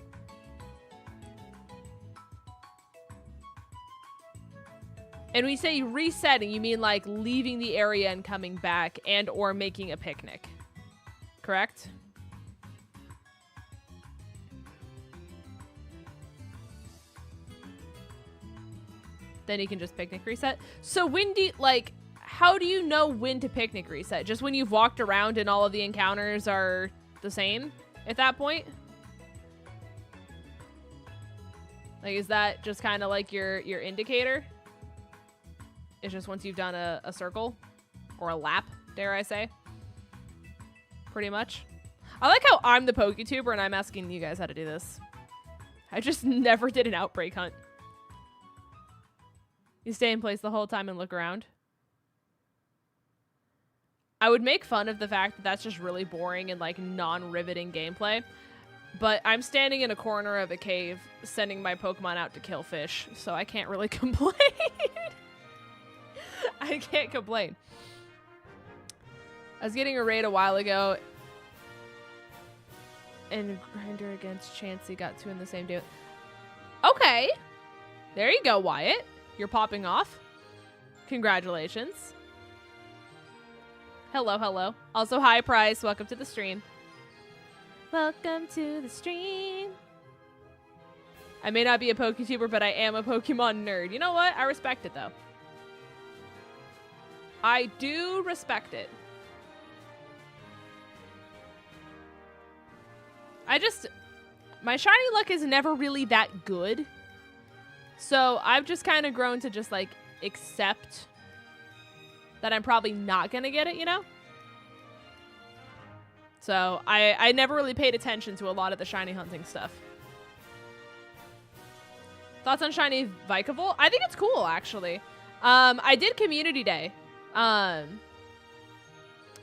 And when you say resetting, you mean like leaving the area and coming back and or making a picnic. Correct? Then you can just picnic reset. So when do you, like, how do you know when to picnic reset? Just when you've walked around and all of the encounters are the same at that point? Like, is that just kind of like your indicator? It's just once you've done a circle or a lap, dare I say. Pretty much. I like how I'm the PokeTuber and I'm asking you guys how to do this. I just never did an outbreak hunt. You stay in place the whole time and look around. I would make fun of the fact that that's just really boring and like non-riveting gameplay. But I'm standing in a corner of a cave sending my Pokemon out to kill fish, so I can't really complain. I can't complain. I was getting a raid a while ago, and Grinder against 𝗟𝗓𝚗𝚘 got 2 in the same day. Okay. There you go, Wyatt. You're popping off. Congratulations. Hello, hello. Also, hi, Price. Welcome to the stream. Welcome to the stream. I may not be a PokeTuber, but I am a Pokemon nerd. You know what? I respect it, though. I do respect it. My shiny luck is never really that good. So I've just kind of grown to just like accept that I'm probably not going to get it, you know? So I never really paid attention to a lot of the shiny hunting stuff. Thoughts on shiny Vikavolt? I think it's cool, actually. I did community day.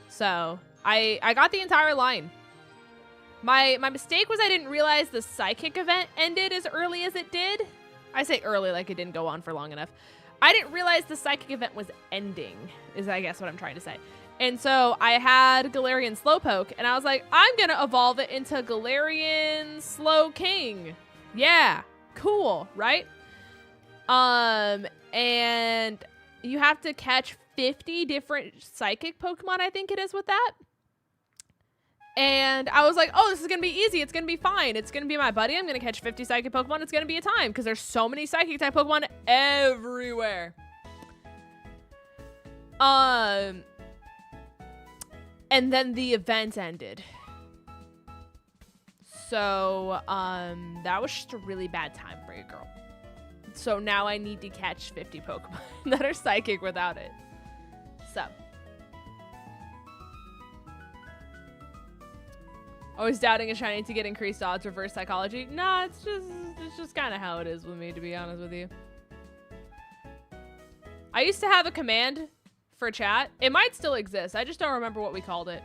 So I got the entire line. My mistake was I didn't realize the psychic event ended as early as it did. I say early like it didn't go on for long enough. I didn't realize the psychic event was ending, is I guess what I'm trying to say. And so I had Galarian Slowpoke, and I was like, I'm going to evolve it into Galarian Slowking. Yeah, cool, right? And you have to catch 50 different psychic Pokemon, I think it is, with that. And I was like, oh, this is going to be easy. It's going to be fine. It's going to be my buddy. I'm going to catch 50 psychic Pokemon. It's going to be a time because there's so many psychic type Pokemon everywhere. And then the event ended. So, that was just a really bad time for you, girl. So now I need to catch 50 Pokemon that are psychic without it. So. Always doubting a shiny to get increased odds, reverse psychology. Nah, it's just kind of how it is with me, to be honest with you. I used to have a command for chat. It might still exist. I just don't remember what we called it.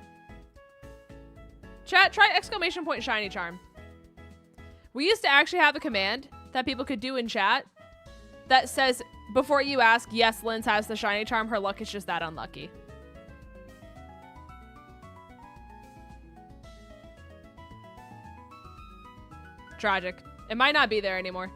Chat, try exclamation point shiny charm. We used to actually have a command that people could do in chat that says, before you ask, yes, Linz has the shiny charm. Her luck is just that unlucky. Tragic. It might not be there anymore.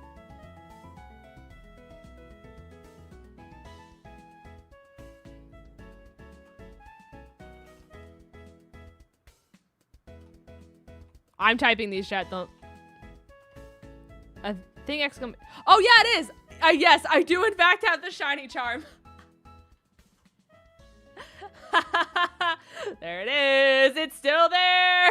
I'm typing these, chat. Don't. I think exclamation. Oh yeah, it is. Yes, I do in fact have the shiny charm. There it is. It's still there.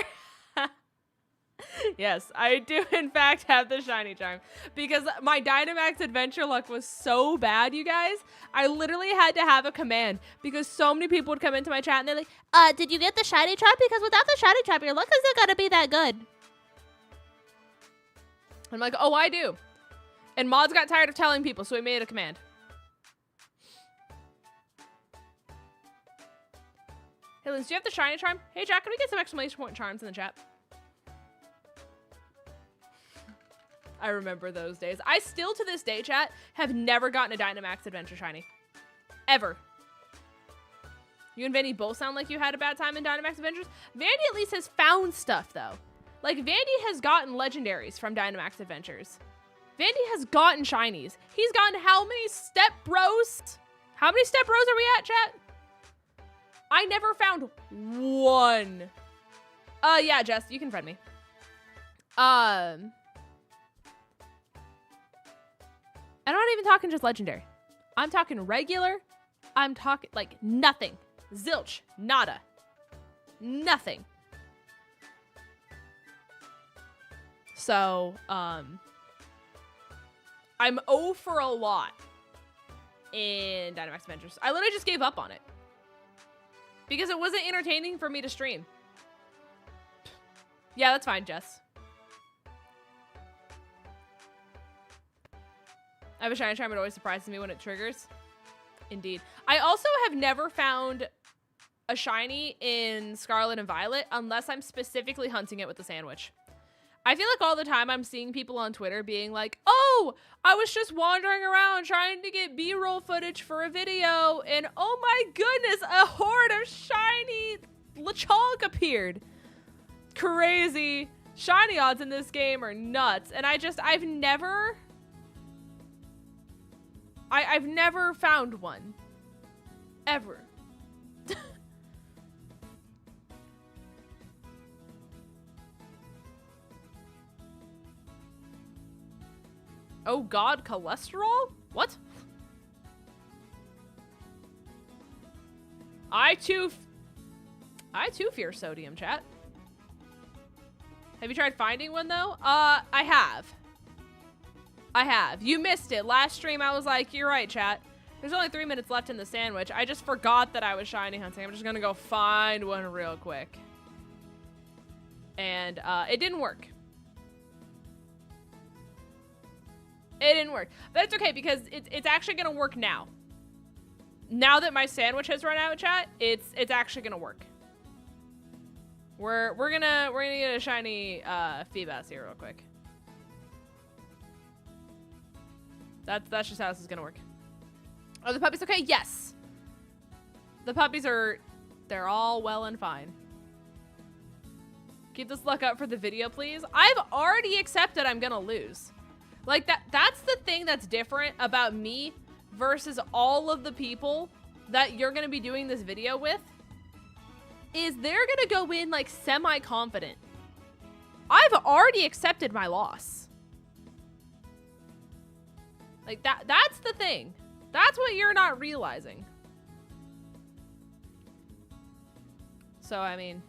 Yes, I do in fact have the shiny charm because my Dynamax adventure luck was so bad, you guys. I literally had to have a command because so many people would come into my chat and they're like, did you get the shiny charm? Because without the shiny charm, your luck isn't gonna be that good. I'm like, oh, I do. And mods got tired of telling people, so we made a command. Hey, Liz, do you have the shiny charm? Hey, Jack, can we get some exclamation point charms in the chat? I remember those days. I still, to this day, chat, have never gotten a Dynamax Adventure Shiny. Ever. You and Vandy both sound like you had a bad time in Dynamax Adventures. Vandy at least has found stuff, though. Like, Vandy has gotten legendaries from Dynamax Adventures. Vandy has gotten shinies. He's gotten how many Step Bros? How many Step Bros are we at, chat? I never found one. Yeah, Jess, you can friend me. I'm not even talking just legendary. I'm talking regular. I'm talking like nothing. Zilch. Nada. Nothing. So, I'm 0 for a lot in Dynamax Adventures. I literally just gave up on it. Because it wasn't entertaining for me to stream. Yeah, that's fine, Jess. I have a shiny charm. It always surprises me when it triggers. Indeed. I also have never found a shiny in Scarlet and Violet unless I'm specifically hunting it with the sandwich. I feel like all the time I'm seeing people on Twitter being like, oh, I was just wandering around trying to get B-roll footage for a video, and oh my goodness, a horde of shiny Lechonk appeared. Crazy. Shiny odds in this game are nuts. And I've never found one. Ever. Oh god, cholesterol? What? I too fear sodium, chat. Have you tried finding one though? I have. You missed it. Last stream I was like, you're right, chat. There's only 3 minutes left in the sandwich. I just forgot that I was shiny hunting. I'm just gonna go find one real quick. And it didn't work. It didn't work. But it's okay because it's actually gonna work now. Now that my sandwich has run out, chat, it's actually gonna work. We're gonna get a shiny Feebas here real quick. That's just how this is gonna work. Are the puppies okay? Yes. The puppies they're all well and fine. Keep this luck up for the video, please. I've already accepted I'm gonna lose. Like that's the thing that's different about me versus all of the people that you're gonna be doing this video with, is they're gonna go in like semi-confident. I've already accepted my loss. Like that's the thing. That's what you're not realizing. So, I mean,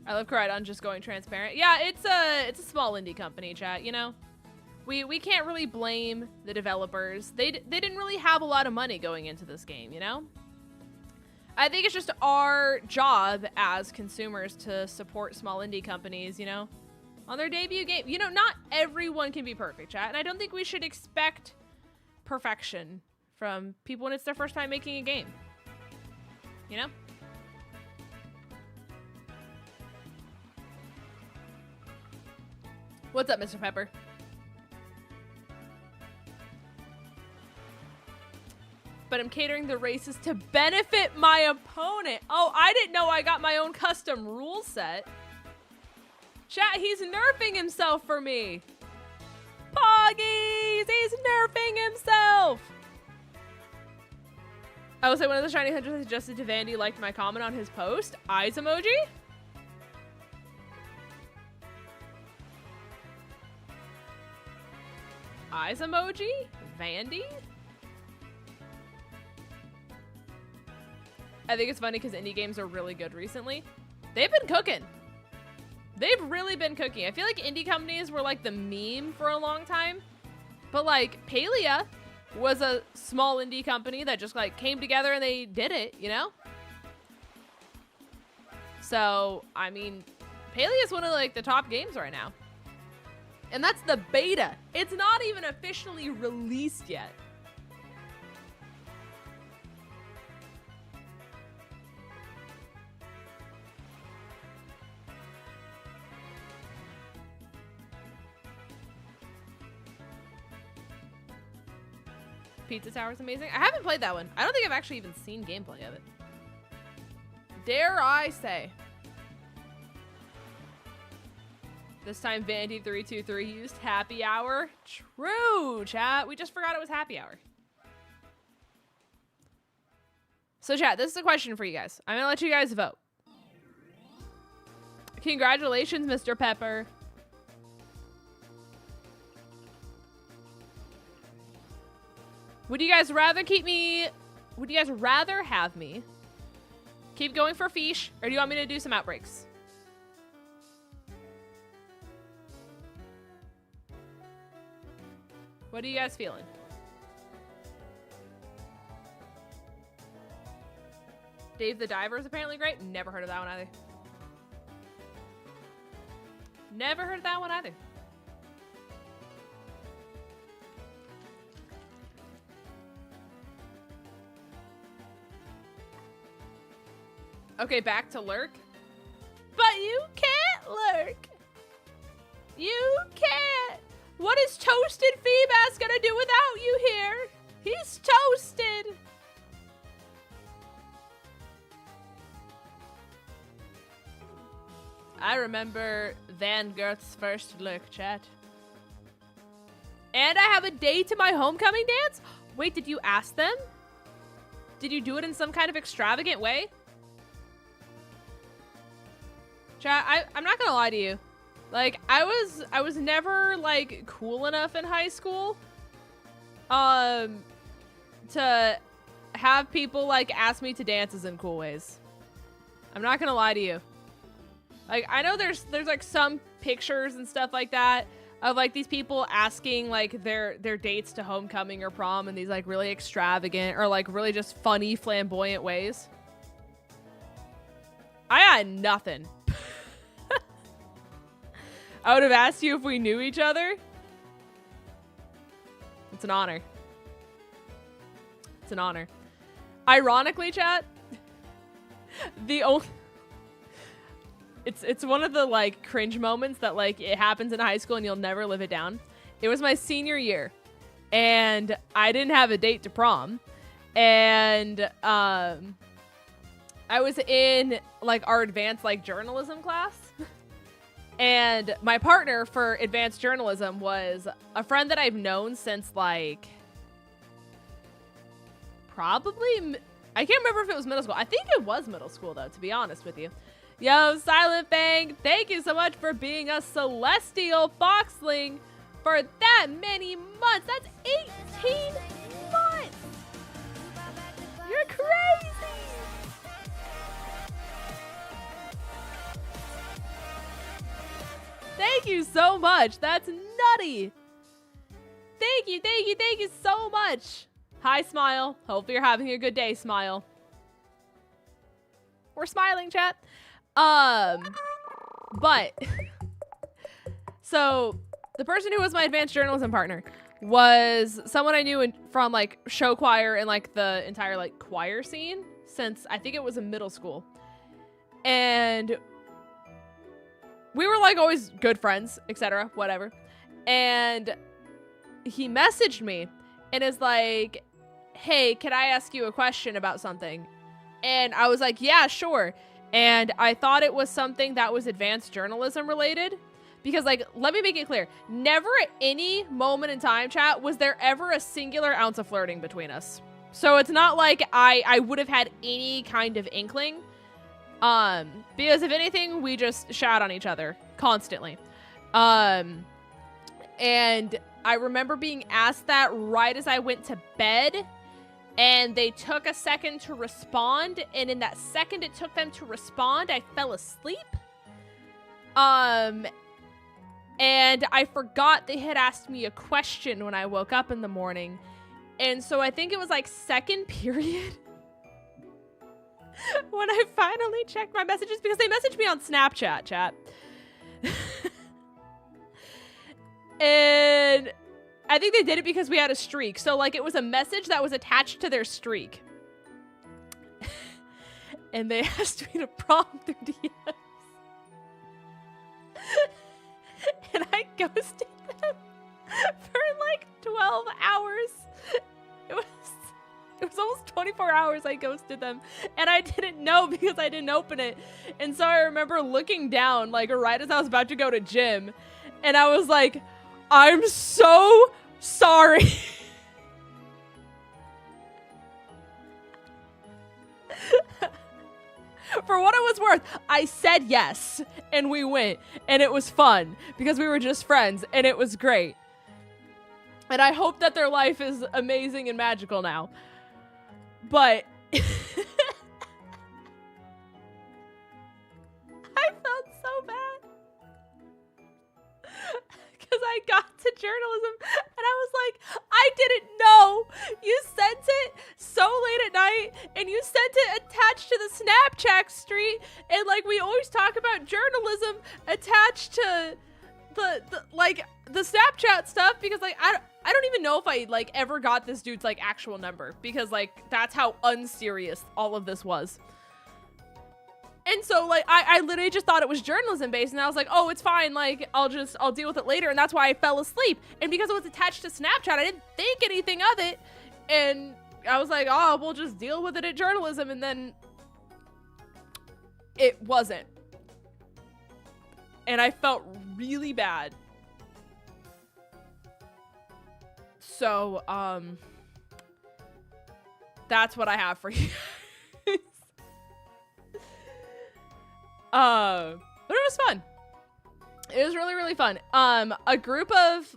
I love Koraidon just going transparent. Yeah, it's a small indie company, chat, you know? We can't really blame the developers. They didn't really have a lot of money going into this game, you know? I think it's just our job as consumers to support small indie companies, you know? On their debut game. You know, not everyone can be perfect, chat. And I don't think we should expect perfection from people when it's their first time making a game. You know? What's up, Mr. Pepper? But I'm catering the races to benefit my opponent. Oh, I didn't know I got my own custom rule set. Chat, he's nerfing himself for me. Poggies, he's nerfing himself. I will say one of the shiny hunters I suggested to Vandy liked my comment on his post. Eyes emoji? Eyes emoji? Vandy? I think it's funny because indie games are really good recently. They've been cooking. They've really been cooking. I feel like indie companies were like the meme for a long time. But like 𝚘𝚘 was a small indie company that just like came together and they did it, you know? So, I mean, 𝚘𝚘 is one of like the top games right now. And that's the beta. It's not even officially released yet. Pizza Tower is amazing. I haven't played that one. I don't think I've actually even seen gameplay of it. Dare I say. This time Vandy323 used happy hour. True, chat. We just forgot it was happy hour. So chat, this is a question for you guys. I'm gonna let you guys vote. Congratulations, Mr. Pepper. Would you guys rather have me keep going for fish, or do you want me to do some outbreaks? What are you guys feeling? Dave the Diver is apparently great. Never heard of that one either. Never heard of that one either. Okay, back to lurk. But you can't lurk. You can't. What is toasted Feebas gonna do without you here? He's toasted. I remember Van Gert's first lurk, chat. And I have a day to my homecoming dance? Wait, did you ask them? Did you do it in some kind of extravagant way? Chat, I'm not gonna lie to you. Like, I was never, like, cool enough in high school, to have people, like, ask me to dances in cool ways. I'm not gonna lie to you. Like, I know there's like some pictures and stuff like that of like these people asking like their dates to homecoming or prom in these like really extravagant or like really just funny, flamboyant ways. I got nothing. I would have asked you if we knew each other. It's an honor. It's an honor. Ironically, chat, the only... It's one of the, like, cringe moments that, like, it happens in high school and you'll never live it down. It was my senior year, and I didn't have a date to prom. And, I was in, like, our advanced, like, journalism class. And my partner for advanced journalism was a friend that I've known since, like, probably... I can't remember if it was middle school. I think it was middle school, though, to be honest with you. Yo, Silent Fang, thank you so much for being a celestial foxling for that many months. That's 18 months. You're crazy. Thank you so much. That's nutty. Thank you, thank you, thank you so much. Hi, Smile. Hopefully you're having a good day, Smile. We're smiling, chat. But so the person who was my advanced journalism partner was someone I knew from like show choir and like the entire like choir scene since I think it was in middle school. And we were like always good friends, etc., whatever. And he messaged me and is like, "Hey, can I ask you a question about something?" And I was like, "Yeah, sure." And I thought it was something that was advanced journalism related. Because, like, let me make it clear. Never at any moment in time, chat, was there ever a singular ounce of flirting between us. So it's not like I would have had any kind of inkling. Because if anything, we just shout on each other constantly. And I remember being asked that right as I went to bed. And they took a second to respond, and in that second it took them to respond, I fell asleep. And I forgot they had asked me a question when I woke up in the morning. And so I think it was like second period when I finally checked my messages, because they messaged me on Snapchat, chat. And I think they did it because we had a streak. So, like, it was a message that was attached to their streak. And they asked me to prom through DMs. And I ghosted them for, like, 12 hours. It was almost 24 hours I ghosted them. And I didn't know because I didn't open it. And so I remember looking down, like, right as I was about to go to gym. And I was like, I'm so sorry. For what it was worth, I said yes, and we went, and it was fun, because we were just friends, and it was great. And I hope that their life is amazing and magical now. But I felt so bad. Because I got to journalism. And I was like, I didn't know. You sent it so late at night, and you sent it attached to the Snapchat street, and like we always talk about journalism attached to the Snapchat stuff, because like I don't even know if I like ever got this dude's like actual number, because like that's how unserious all of this was. And so like I literally just thought it was journalism based, and I was like, oh, it's fine, like I'll deal with it later. And that's why I fell asleep. And because it was attached to Snapchat, I didn't think anything of it, and I was like, oh, we'll just deal with it at journalism. And then it wasn't, and I felt really bad. So that's what I have for you. But it was fun. It was really, really fun. A group of,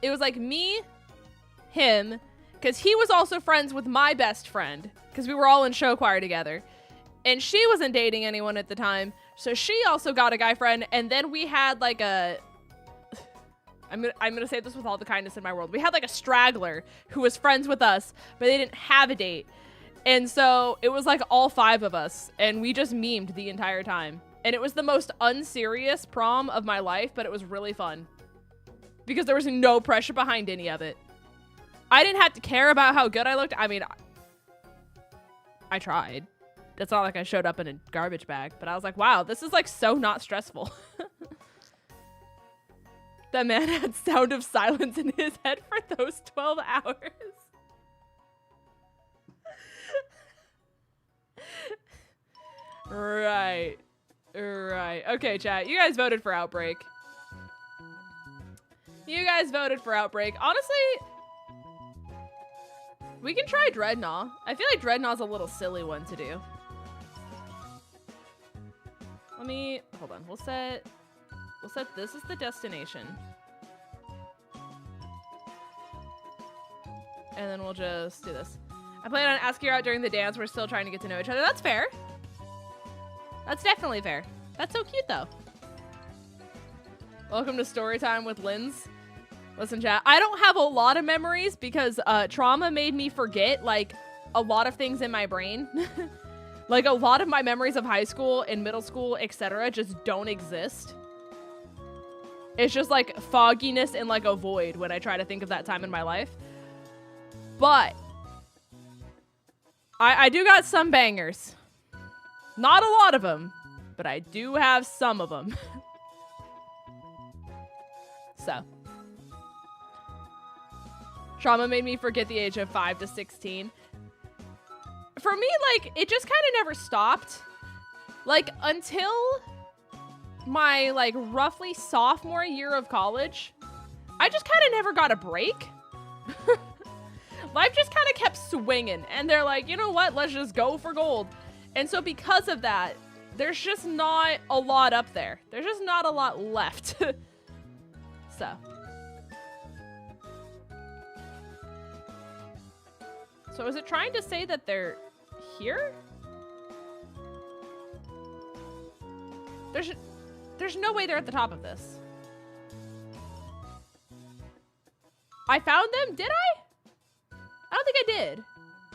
it was like me, him, because he was also friends with my best friend, because we were all in show choir together, and she wasn't dating anyone at the time, so she also got a guy friend. And then we had like a, I'm gonna say this with all the kindness in my world, we had like a straggler who was friends with us, but they didn't have a date. And so it was like all 5 of us, and we just memed the entire time. And it was the most unserious prom of my life, but it was really fun because there was no pressure behind any of it. I didn't have to care about how good I looked. I mean, I tried. It's not like I showed up in a garbage bag, but I was like, wow, this is like so not stressful. That man had Sound of Silence in his head for those 12 hours. Right. Okay, chat. You guys voted for Outbreak. Honestly, we can try Dreadnought. I feel like Dreadnought's a little silly one to do. Hold on. We'll set this as the destination. And then we'll just do this. I plan on asking her out during the dance. We're still trying to get to know each other. That's fair. That's definitely fair. That's so cute, though. Welcome to Storytime with Linz. Listen, chat, I don't have a lot of memories because trauma made me forget, like, a lot of things in my brain. Like, a lot of my memories of high school and middle school, etc. just don't exist. It's just, like, fogginess and, like, a void when I try to think of that time in my life. But I do got some bangers. Not a lot of them, but I do have some of them. So. Trauma made me forget the age of 5 to 16. For me, like, it just kind of never stopped. Like, until my, like, roughly sophomore year of college, I just kind of never got a break. Life just kind of kept swinging, and they're like, you know what? Let's just go for gold. And so because of that, there's just not a lot up there. There's just not a lot left. So is it trying to say that they're here? There's no way they're at the top of this. I found them? Did I? I don't think I did.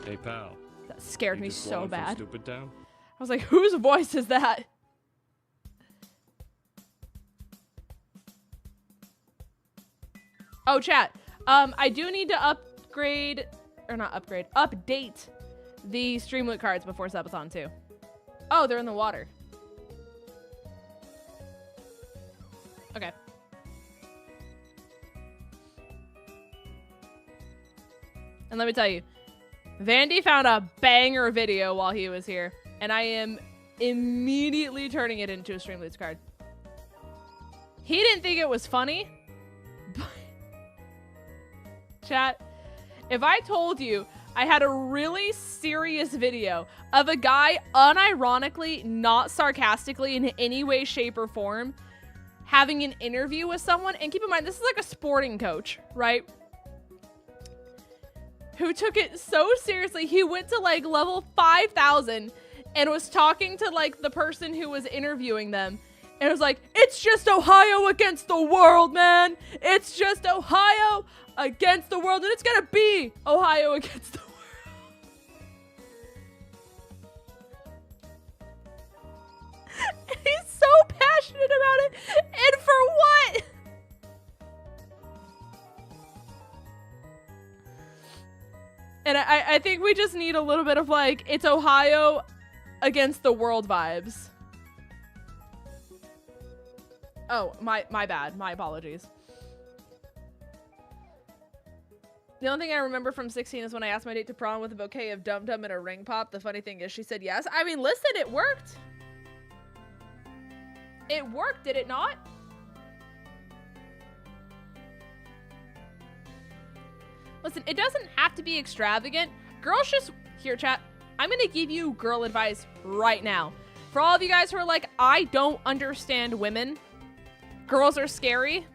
Hey, pal. That scared me so bad. Stupid Town? I was like, whose voice is that? Oh, chat. I do need to update the Streamlit cards before Sleep-a-thon too. Oh, they're in the water. Okay. And let me tell you, Vandy found a banger video while he was here, and I am immediately turning it into a Streamlit card. He didn't think it was funny, but chat, if I told you I had a really serious video of a guy unironically, not sarcastically in any way, shape, or form, having an interview with someone, and keep in mind, this is like a sporting coach, right? Who took it so seriously, he went to like level 5,000 and was talking to like the person who was interviewing them And it was like, it's just Ohio against the world, man. It's just Ohio against the world. And it's going to be Ohio against the world. And he's so passionate about it. And for what? And I think we just need a little bit of like, it's Ohio against the world vibes. Oh, my bad. My apologies. The only thing I remember from 16 is when I asked my date to prom with a bouquet of Dum Dum and a ring pop. The funny thing is she said yes. I mean, listen, it worked. It worked, did it not? Listen, it doesn't have to be extravagant. Girls just... Here, chat. I'm going to give you girl advice right now. For all of you guys who are like, I don't understand women. Girls are scary.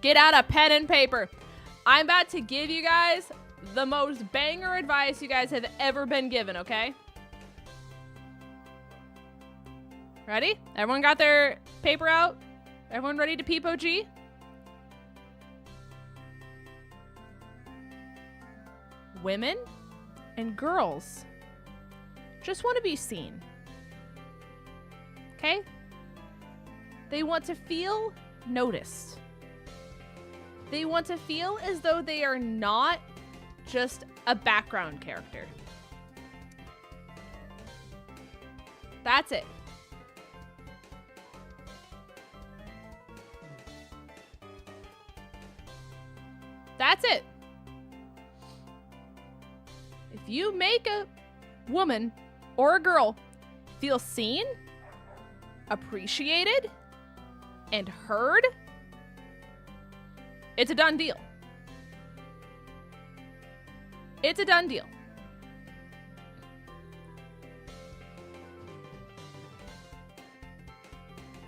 Get out a pen and paper. I'm about to give you guys the most banger advice you guys have ever been given, okay? Ready? Everyone got their paper out? Everyone ready to peep OG? Women and girls just want to be seen. Okay? They want to feel noticed. They want to feel as though they are not just a background character. That's it. That's it. If you make a woman or a girl feel seen, appreciated, and heard, it's a done deal. It's a done deal.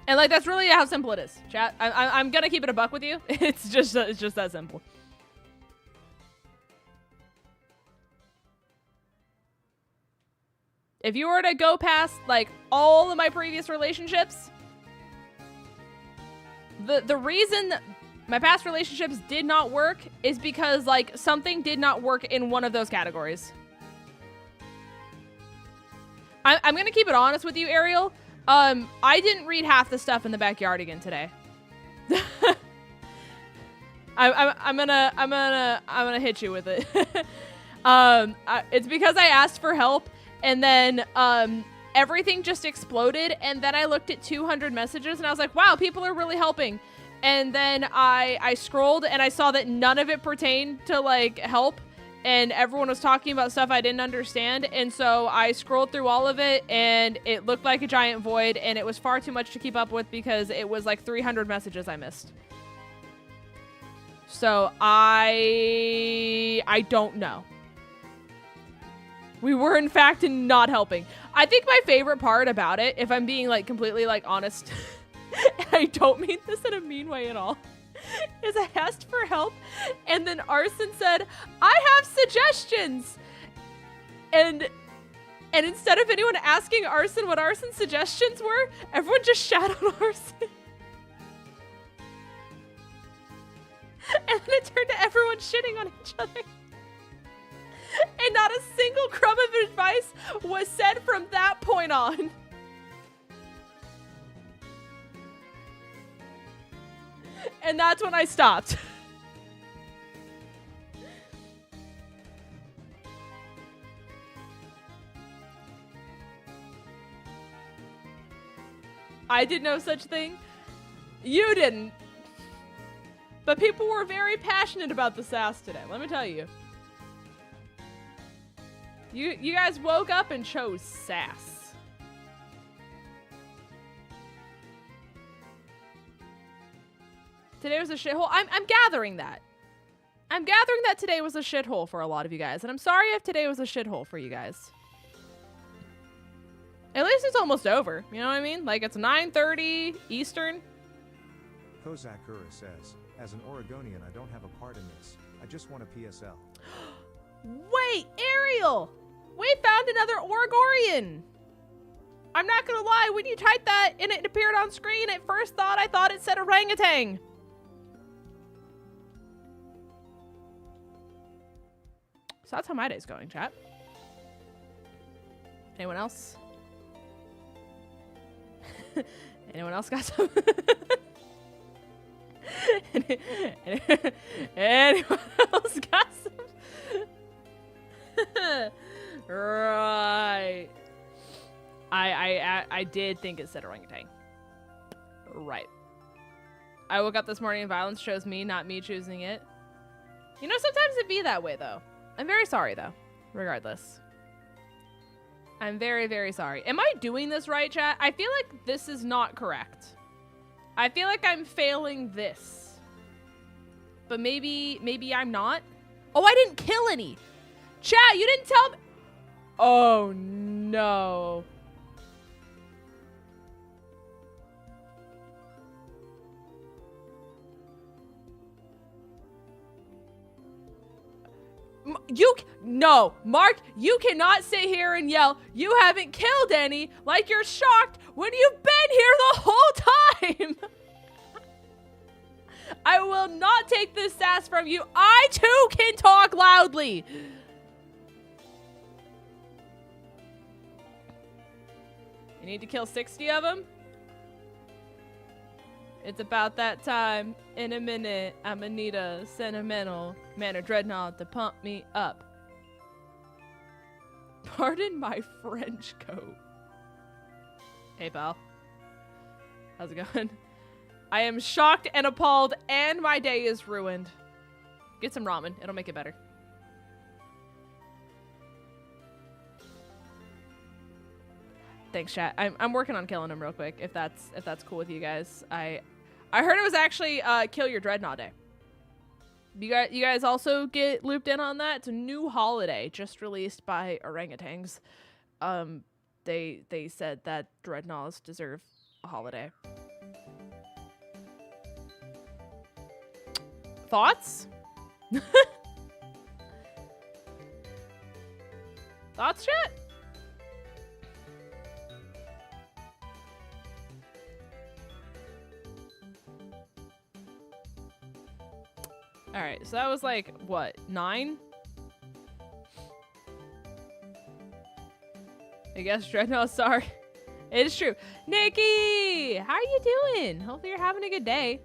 And like, that's really how simple it is, chat. I'm gonna keep it a buck with you. It's just that simple. If you were to go past like all of my previous relationships, the reason my past relationships did not work is because like something did not work in one of those categories. I'm gonna keep it honest with you, Ariel. I didn't read half the stuff in the backyard again today. I'm gonna hit you with it. It's because I asked for help, and then everything just exploded, and then I looked at 200 messages and I was like, wow, people are really helping. And then I scrolled and I saw that none of it pertained to like help, and everyone was talking about stuff I didn't understand. And so I scrolled through all of it, and it looked like a giant void, and it was far too much to keep up with because it was like 300 messages I missed. So I don't know. We were in fact not helping. I think my favorite part about it, if I'm being like completely like honest, and I don't mean this in a mean way at all, is I asked for help, and then Arson said, I have suggestions. And instead of anyone asking Arson what Arson's suggestions were, everyone just shat on Arson. And then it turned to everyone shitting on each other. And not a single crumb of advice was said from that point on. And that's when I stopped. I did no such thing. You didn't. But people were very passionate about the sass today, let me tell you. You guys woke up and chose sass. Today was a shithole. I'm gathering that. I'm gathering that today was a shithole for a lot of you guys, and I'm sorry if today was a shithole for you guys. At least it's almost over, you know what I mean? Like, it's 9:30 Eastern. 𝗂𝗏 says, as an Oregonian, I don't have a part in this. I just want a PSL. Wait, Ariel! We found another Oregorian! I'm not gonna lie, when you typed that and it appeared on screen, at first I thought it said orangutan. So that's how my day's going, chat. Anyone else? Anyone else got some? Anyone else got some? Right. I did think it said orangutan. Right. I woke up this morning and violence chose me, not me choosing it. You know, sometimes it be that way, though. I'm very sorry, though. Regardless. I'm very, very sorry. Am I doing this right, chat? I feel like this is not correct. I feel like I'm failing this. But maybe I'm not. Oh, I didn't kill any. Chat, you didn't tell me. Oh, no. No, Mark, you cannot sit here and yell, you haven't killed any, like you're shocked when you've been here the whole time. I will not take this sass from you. I too can talk loudly. You need to kill 60 of them? It's about that time. In a minute, I'ma need a sentimental man of dreadnought to pump me up. Pardon my French coat. Hey, pal. How's it going? I am shocked and appalled, and my day is ruined. Get some ramen. It'll make it better. Thanks, chat. I'm working on killing him real quick. If that's cool with you guys. I heard it was actually Kill Your Dreadnought Day. You guys also get looped in on that? It's a new holiday just released by orangutans. They said that dreadnoughts deserve a holiday. Thoughts? Thoughts, chat? All right, so that was like, what, 9? I guess Dreadnought, sorry. It is true. Nikki, how are you doing? Hopefully you're having a good day.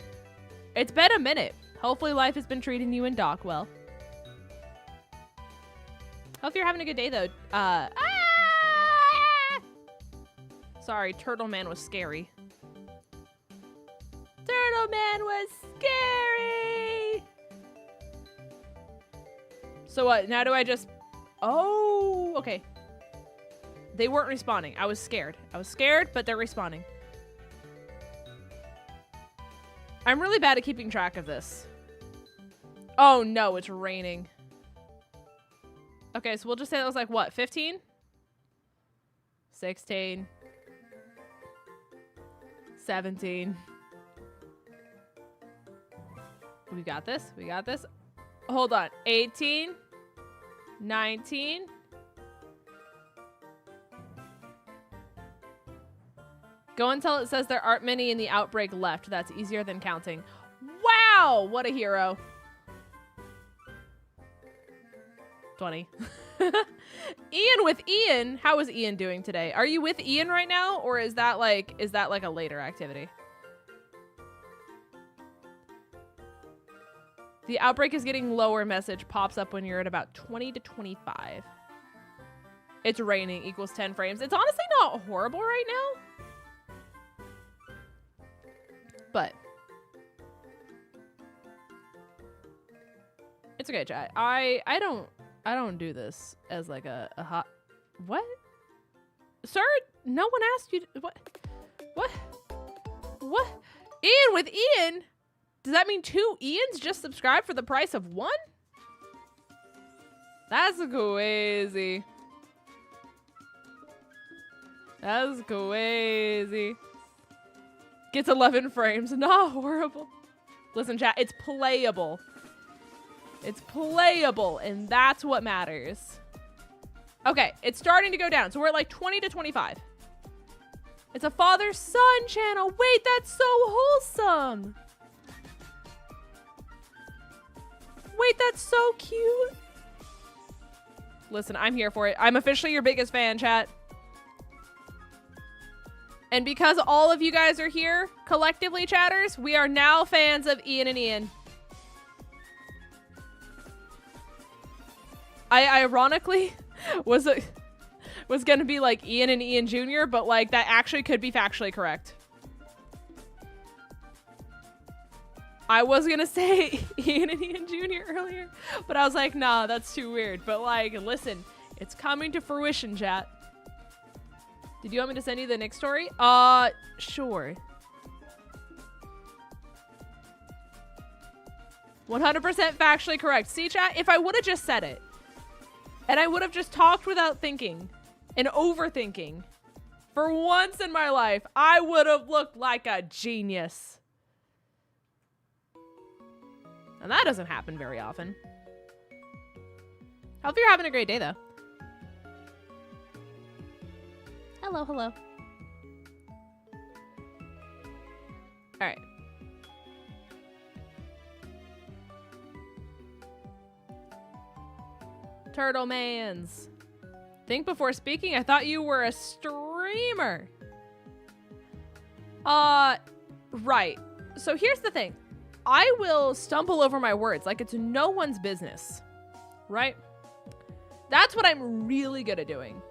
It's been a minute. Hopefully life has been treating you and Doc well. Hope you're having a good day, though. Sorry, Turtle Man was scary. Turtle Man was scary! So what, now do I just... Oh, okay. They weren't responding. I was scared. I was scared, but they're responding. I'm really bad at keeping track of this. Oh no, it's raining. Okay, so we'll just say that was like, what, 15? 16. 17. We got this. We got this. Hold on. 18. 19. Go until it says there aren't many in the outbreak left. That's easier than counting. Wow! What a hero. 20. Ian with Ian. How is Ian doing today? Are you with Ian right now? Or is that like a later activity? The outbreak is getting lower message pops up when you're at about 20 to 25. It's raining equals 10 frames. It's honestly not horrible right now. But it's okay, chat. I don't do this as like a hot... What? Sir, no one asked you to... What? Ian with Ian? Does that mean 2 Ians just subscribed for the price of 1? That's crazy. That's crazy. Gets 11 frames. Not horrible. Listen, chat, it's playable. It's playable, and that's what matters. Okay, it's starting to go down. So we're at like 20 to 25. It's a father-son channel. Wait, that's so wholesome. Wait, that's so cute. Listen, I'm here for it. I'm officially your biggest fan, chat. And because all of you guys are here, collectively, chatters, we are now fans of Ian and Ian. I ironically was gonna be like Ian and Ian Jr., but like that actually could be factually correct. I was gonna say Ian and Ian Jr. earlier, but I was like, nah, that's too weird. But like, listen, it's coming to fruition, chat. Did you want me to send you the Nick story? Sure. 100% factually correct. See, chat, if I would have just said it, and I would have just talked without thinking and overthinking, for once in my life, I would have looked like a genius. And that doesn't happen very often. Hope you're having a great day, though. Hello, hello. All right. Turtle Mans. Think before speaking. I thought you were a streamer. Right. So here's the thing. I will stumble over my words like it's no one's business. Right? That's what I'm really good at doing.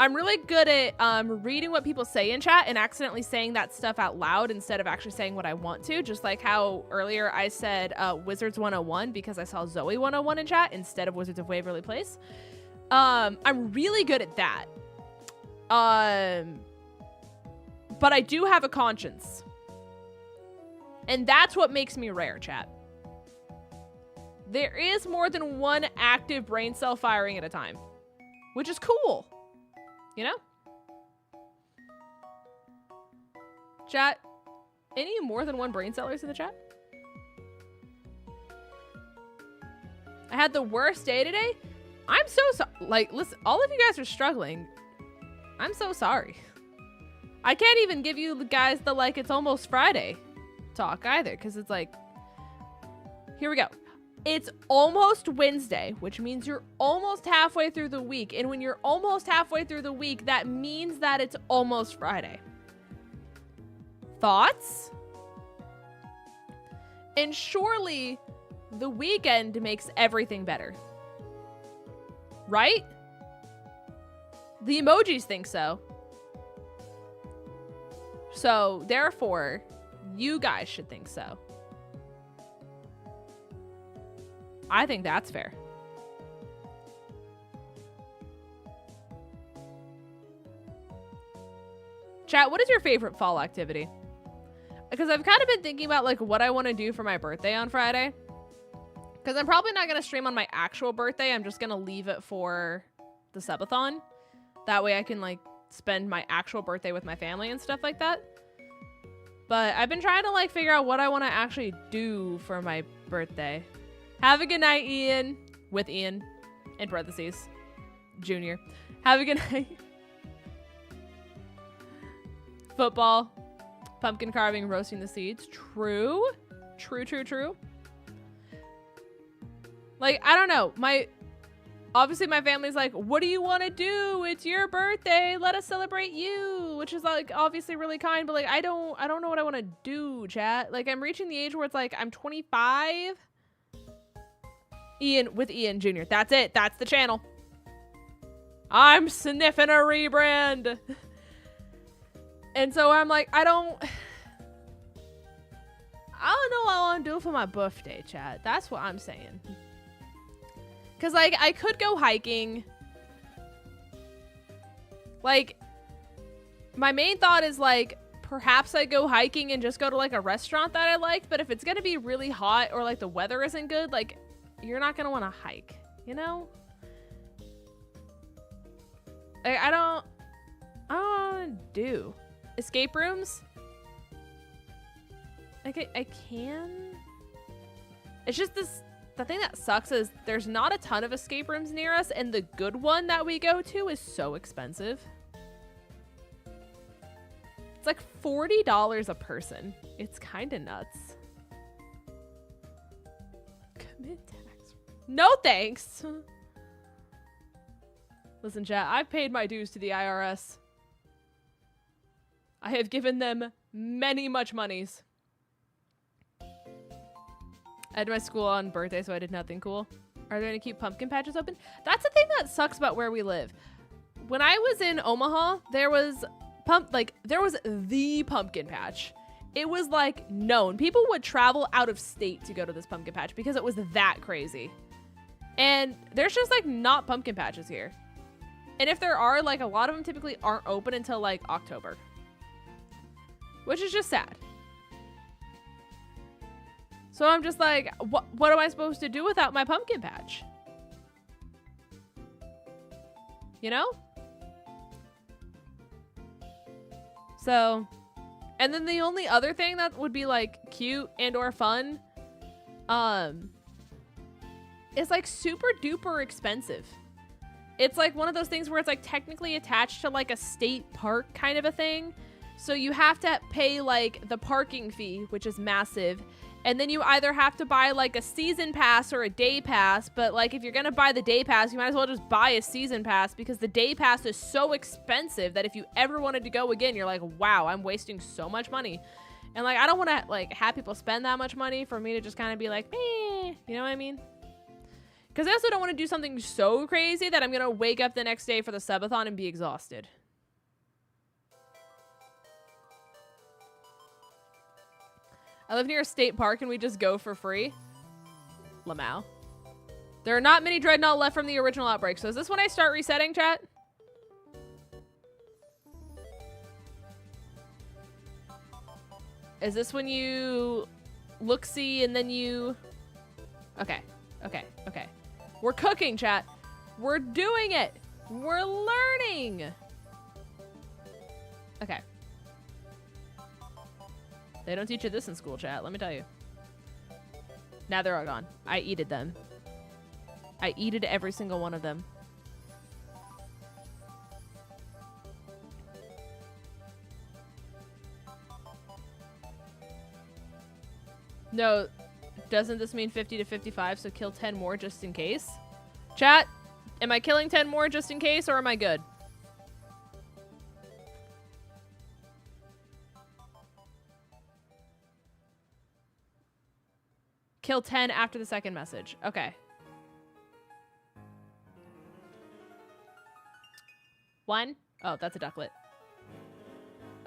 I'm really good at reading what people say in chat and accidentally saying that stuff out loud instead of actually saying what I want to. Just like how earlier I said Wizards 101 because I saw Zoe 101 in chat instead of Wizards of Waverly Place. I'm really good at that. But I do have a conscience. And that's what makes me rare, chat. There is more than one active brain cell firing at a time, which is cool. You know? Chat, any more than one brain cellers in the chat? I had the worst day today. I'm so sorry. Like, listen, all of you guys are struggling. I'm so sorry. I can't even give you guys the like it's almost Friday talk either, because it's like, here we go. It's almost Wednesday, which means you're almost halfway through the week. And when you're almost halfway through the week, that means that it's almost Friday. Thoughts? And surely the weekend makes everything better. Right? The emojis think so. So, therefore, you guys should think so. I think that's fair. Chat, what is your favorite fall activity? Because I've kind of been thinking about like what I want to do for my birthday on Friday. Because I'm probably not going to stream on my actual birthday. I'm just going to leave it for the subathon. That way I can like spend my actual birthday with my family and stuff like that. But I've been trying to like figure out what I want to actually do for my birthday. Have a good night, Ian. With Ian, in parentheses, Junior. Have a good night. Football, pumpkin carving, roasting the seeds. True. True, true, true. Like, I don't know. Obviously my family's like, what do you want to do? It's your birthday. Let us celebrate you. Which is like obviously really kind, but like I don't know what I want to do, chat. Like I'm reaching the age where it's like I'm 25. Ian with Ian Jr. That's it. That's the channel. I'm sniffing a rebrand. And so I'm like, I don't know what I want to do for my birthday, chat. That's what I'm saying. Because, like, I could go hiking. Like, my main thought is, like, perhaps I go hiking and just go to, like, a restaurant that I liked. But if it's going to be really hot or, like, the weather isn't good, like, you're not going to want to hike, you know? Like, I don't want to do. Escape rooms? Like, I can. It's just this. The thing that sucks is there's not a ton of escape rooms near us, and the good one that we go to is so expensive. It's like $40 a person. It's kind of nuts. Commit tax. No thanks. Listen, chat, I've paid my dues to the IRS. I have given them many much monies. I had my school on birthday, so I did nothing cool. Are there any cute pumpkin patches open? That's the thing that sucks about where we live. When I was in Omaha, there was the pumpkin patch. It was like known. People would travel out of state to go to this pumpkin patch because it was that crazy. And there's just like not pumpkin patches here. And if there are, like a lot of them typically aren't open until like October. Which is just sad. So I'm just like, what am I supposed to do without my pumpkin patch? You know? So, and then the only other thing that would be like cute and or fun, is like super duper expensive. It's like one of those things where it's like technically attached to like a state park kind of a thing. So you have to pay like the parking fee, which is massive. And then you either have to buy like a season pass or a day pass. But like if you're going to buy the day pass, you might as well just buy a season pass because the day pass is so expensive that if you ever wanted to go again, you're like, wow, I'm wasting so much money. And like, I don't want to like have people spend that much money for me to just kind of be like, eh, you know what I mean? Because I also don't want to do something so crazy that I'm going to wake up the next day for the subathon and be exhausted. I live near a state park and we just go for free. Lamau. There are not many Dreadnought left from the original outbreak. So is this when I start resetting, chat? Is this when you look-see and then you... Okay. Okay. Okay. We're cooking, chat. We're doing it. We're learning. Okay. They don't teach you this in school, chat. Let me tell you. Now they're all gone. I eated them. I eated every single one of them. No, doesn't this mean 50 to 55? So kill 10 more just in case? Chat, am I killing 10 more just in case or am I good? Kill 10 after the second message. Okay. 1. Oh, that's a ducklet.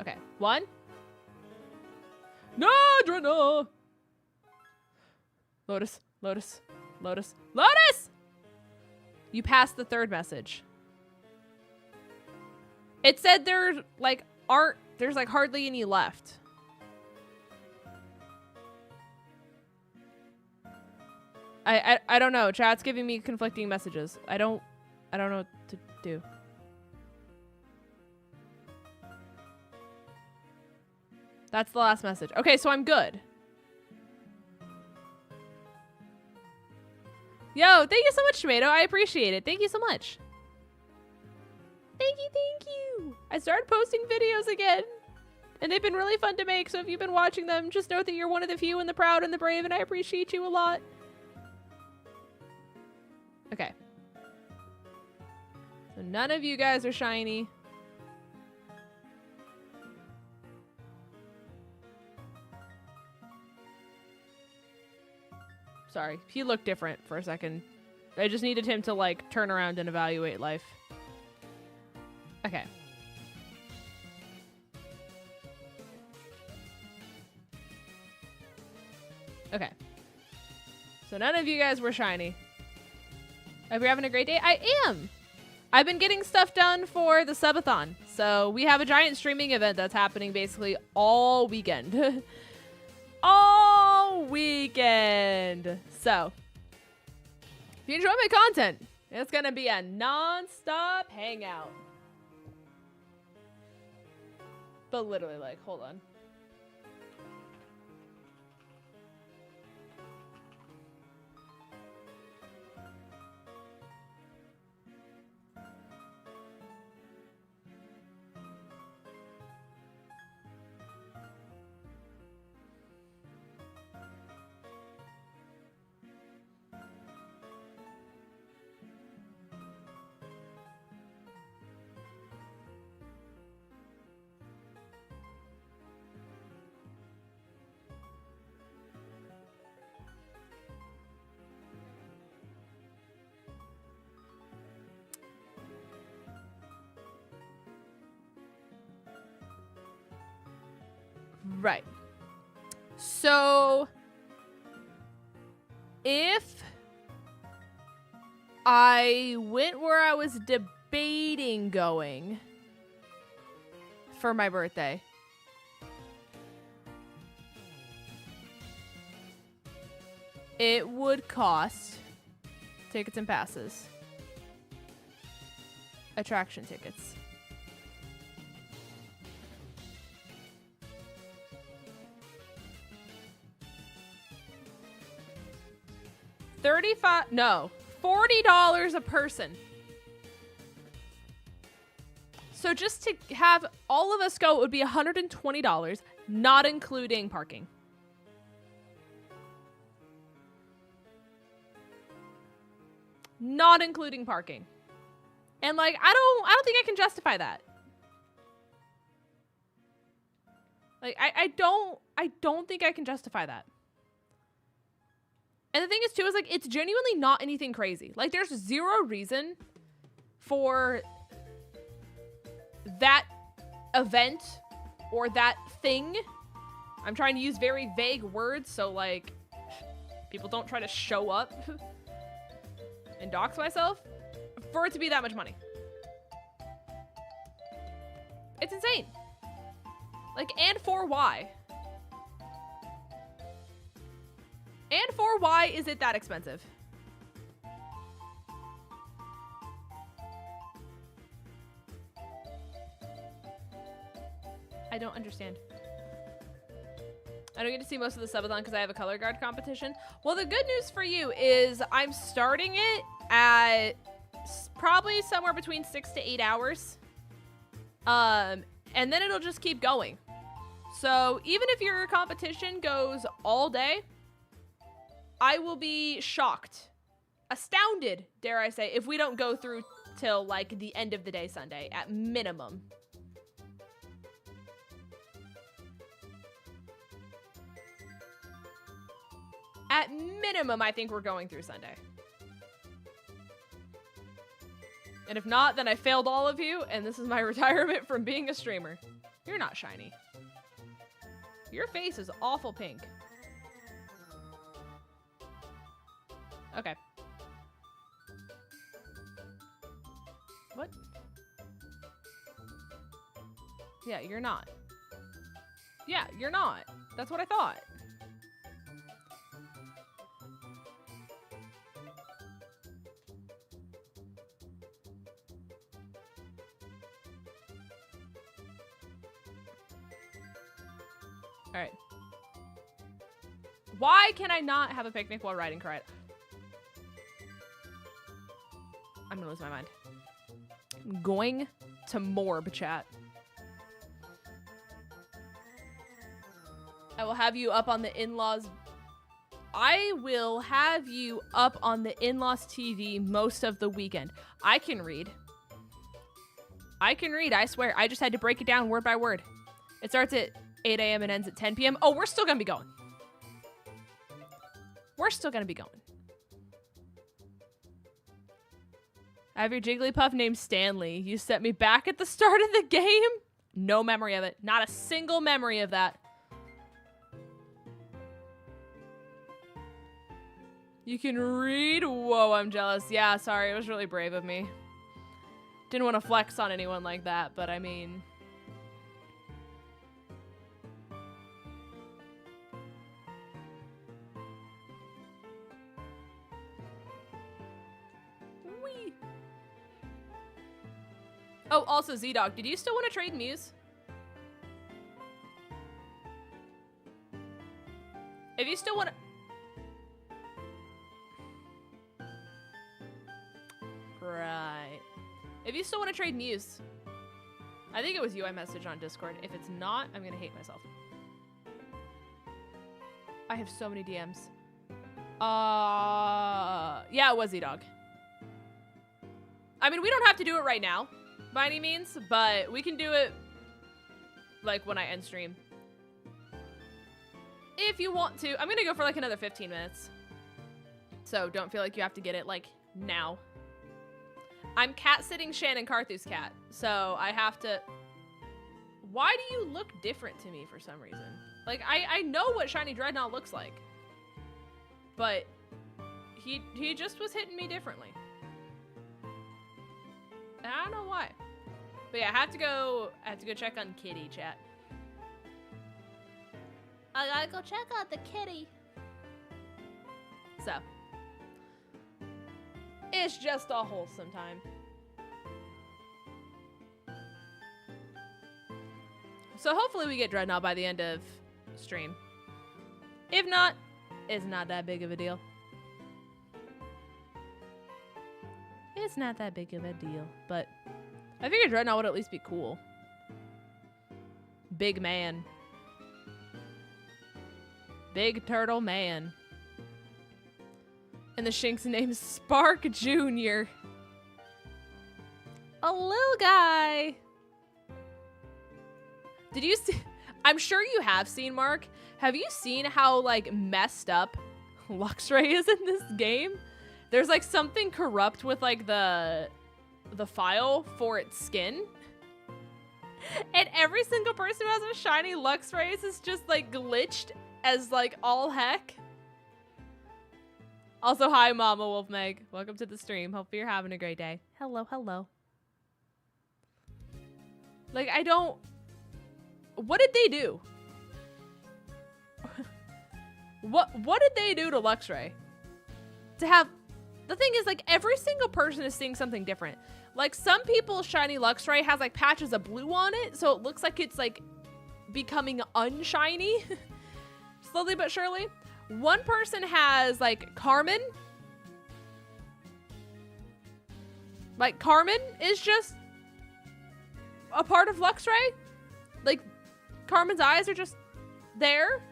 Okay. 1. No, Drana! Lotus, Lotus, Lotus, Lotus! You passed the third message. It said there's like hardly any left. I don't know. Chat's giving me conflicting messages. I don't know what to do. That's the last message. Okay, so I'm good. Yo, thank you so much, Tomato. I appreciate it. Thank you so much. Thank you, thank you. I started posting videos again. And they've been really fun to make, so if you've been watching them, just know that you're one of the few and the proud and the brave, and I appreciate you a lot. Okay. So none of you guys are shiny. Sorry, he looked different for a second. I just needed him to like turn around and evaluate life. Okay. Okay. So none of you guys were shiny. Hope you're having a great day. I am. I've been getting stuff done for the subathon. So we have a giant streaming event that's happening basically all weekend. All weekend. So if you enjoy my content, it's going to be a non-stop hangout. But literally, like, hold on. Right. So if I went where I was debating going for my birthday, it would cost tickets and passes, attraction tickets, $40 a person. So just to have all of us go, it would be $120, not including parking. Not including parking. And like, I don't think I can justify that. Like, I don't think I can justify that. And the thing is too, is like, it's genuinely not anything crazy. Like, there's zero reason for that event or that thing. I'm trying to use very vague words so like people don't try to show up and dox myself for it to be that much money. It's insane. Like, and for why? And for why is it that expensive? I don't understand. I don't get to see most of the subathon because I have a color guard competition. Well, the good news for you is I'm starting it at probably somewhere between 6 to 8 hours. And then it'll just keep going. So even if your competition goes all day, I will be shocked, astounded, dare I say, if we don't go through till like the end of the day Sunday at minimum. At minimum, I think we're going through Sunday. And if not, then I failed all of you, and this is my retirement from being a streamer. You're not shiny. Your face is awful pink. Okay. What? Yeah, you're not. Yeah, you're not. That's what I thought. All right. Why can I not have a picnic while riding karate? I'm gonna lose my mind. I'm going to morb, chat. I will have you up on the in-laws. I will have you up on the in-laws TV most of the weekend. I can read. I can read, I swear. I just had to break it down word by word. It starts at 8 a.m. and ends at 10 p.m. Oh, we're still gonna be going. We're still gonna be going. I have your Jigglypuff named Stanley. You set me back at the start of the game? No memory of it. Not a single memory of that. You can read? Whoa, I'm jealous. Yeah, sorry. It was really brave of me. Didn't want to flex on anyone like that, but I mean... Whee! Oh, also, Z-Dog, did you still want to trade Muse? If you still want to... Right. If you still want to trade Muse, I think it was you I messaged on Discord. If it's not, I'm gonna hate myself. I have so many DMs. Yeah, it was Z-Dog. I mean, we don't have to do it right now, by any means, but we can do it, like, when I end stream. If you want to. I'm gonna go for, like, another 15 minutes. So don't feel like you have to get it, like, now. I'm cat-sitting Shannon Carthew's cat, so I have to... Why do you look different to me for some reason? Like, I know what shiny Dreadnought looks like. But he just was hitting me differently. And I don't know why. But yeah, I have to go check on Kitty, chat. I gotta go check out the kitty. So, it's just a wholesome time. So hopefully we get Dreadnought by the end of stream. If not, it's not that big of a deal. It's not that big of a deal, but I figured Dreadnought would at least be cool. Big man. Big turtle man. And the Shinx name's Spark Jr. A little guy. Did you see? I'm sure you have seen, Mark. Have you seen how, like, messed up Luxray is in this game? There's, like, something corrupt with, like, the file for its skin. And every single person who has a shiny Luxray is just, like, glitched as, like, all heck. Also, hi, Mama Wolf Meg. Welcome to the stream. Hope you're having a great day. Hello, hello. Like, I don't... What did they do? What did they do to Luxray? To have... The thing is, like, every single person is seeing something different. Like, some people's shiny Luxray has, like, patches of blue on it, so it looks like it's, like, becoming unshiny. Slowly but surely. One person has, like, Carmen. Like, Carmen is just a part of Luxray. Like, Carmen's eyes are just there.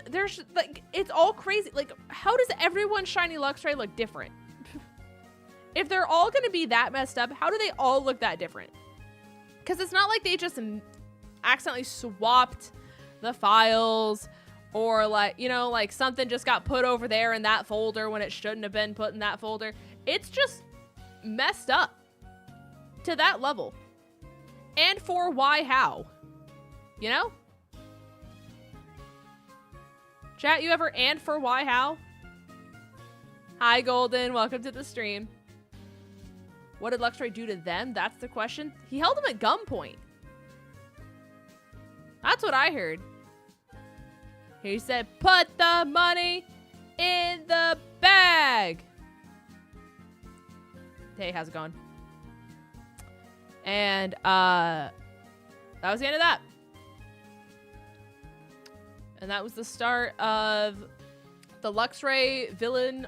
There's, like, it's all crazy. Like, how does everyone's shiny Luxray look different? If they're all gonna be that messed up, how do they all look that different? Because it's not like they just accidentally swapped the files, or, like, you know, like, something just got put over there in that folder when it shouldn't have been put in that folder. It's just messed up to that level. And for why, how? You know? Chat, you ever and for why, how? Hi, Golden. Welcome to the stream. What did Luxray do to them? That's the question. He held them at gunpoint. That's what I heard. He said, put the money in the bag. Hey, how's it going? And, that was the end of that. And that was the start of the Luxray villain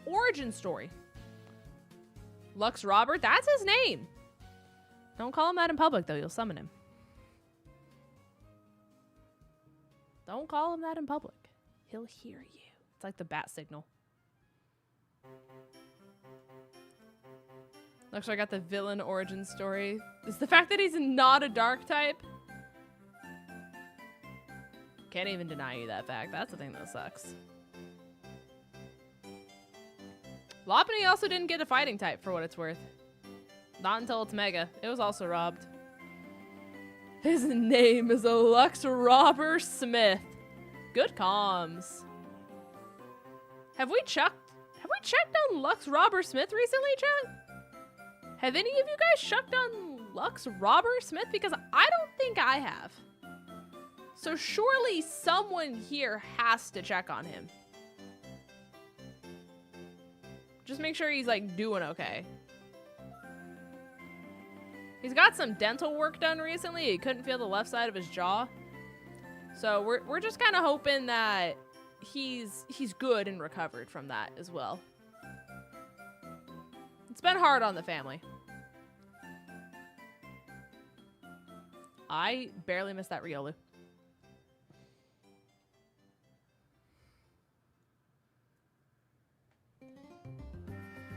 origin story. Lux Robert, that's his name. Don't call him that in public, though. You'll summon him. Don't call him that in public. He'll hear you. It's like the bat signal. Looks like I got the villain origin story. Is the fact that he's not a dark type? Can't even deny you that fact. That's the thing that sucks. Lopunny also didn't get a fighting type for what it's worth. Not until it's Mega. It was also robbed. His name is Lux Robber Smith. Good comms. Have we checked on Lux Robber Smith recently, chat? Have any of you guys checked on Lux Robber Smith? Because I don't think I have. So surely someone here has to check on him. Just make sure he's, like, doing okay. He's got some dental work done recently. He couldn't feel the left side of his jaw. So we're just kind of hoping that he's good and recovered from that as well. It's been hard on the family. I barely missed that Riolu.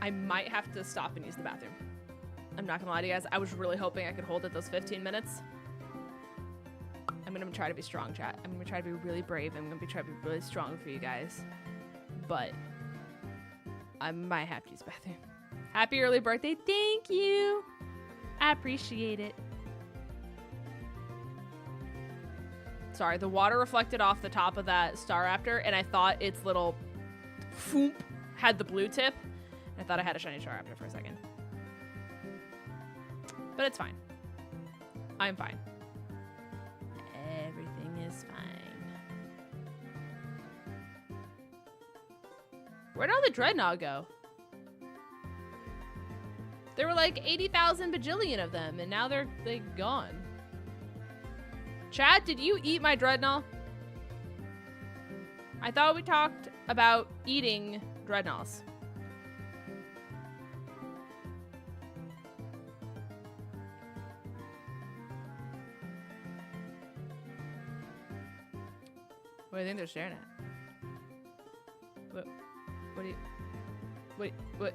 I might have to stop and use the bathroom. I'm not gonna lie to you guys. I was really hoping I could hold it those 15 minutes. I'm gonna try to be strong, chat. I'm gonna try to be really brave. I'm gonna try to be really strong for you guys. But I might have to use the bathroom. Happy early birthday. Thank you. I appreciate it. Sorry, the water reflected off the top of that Staraptor, and I thought its little foomp had the blue tip. I thought I had a shiny Staraptor for a second. But it's fine. I'm fine. Everything is fine. Where'd all the Dreadnought go? There were like 80,000 bajillion of them, and now they're gone. Chad, did you eat my Dreadnought? I thought we talked about eating Dreadnoughts. What do you think they're staring at? What do you... Wait, what?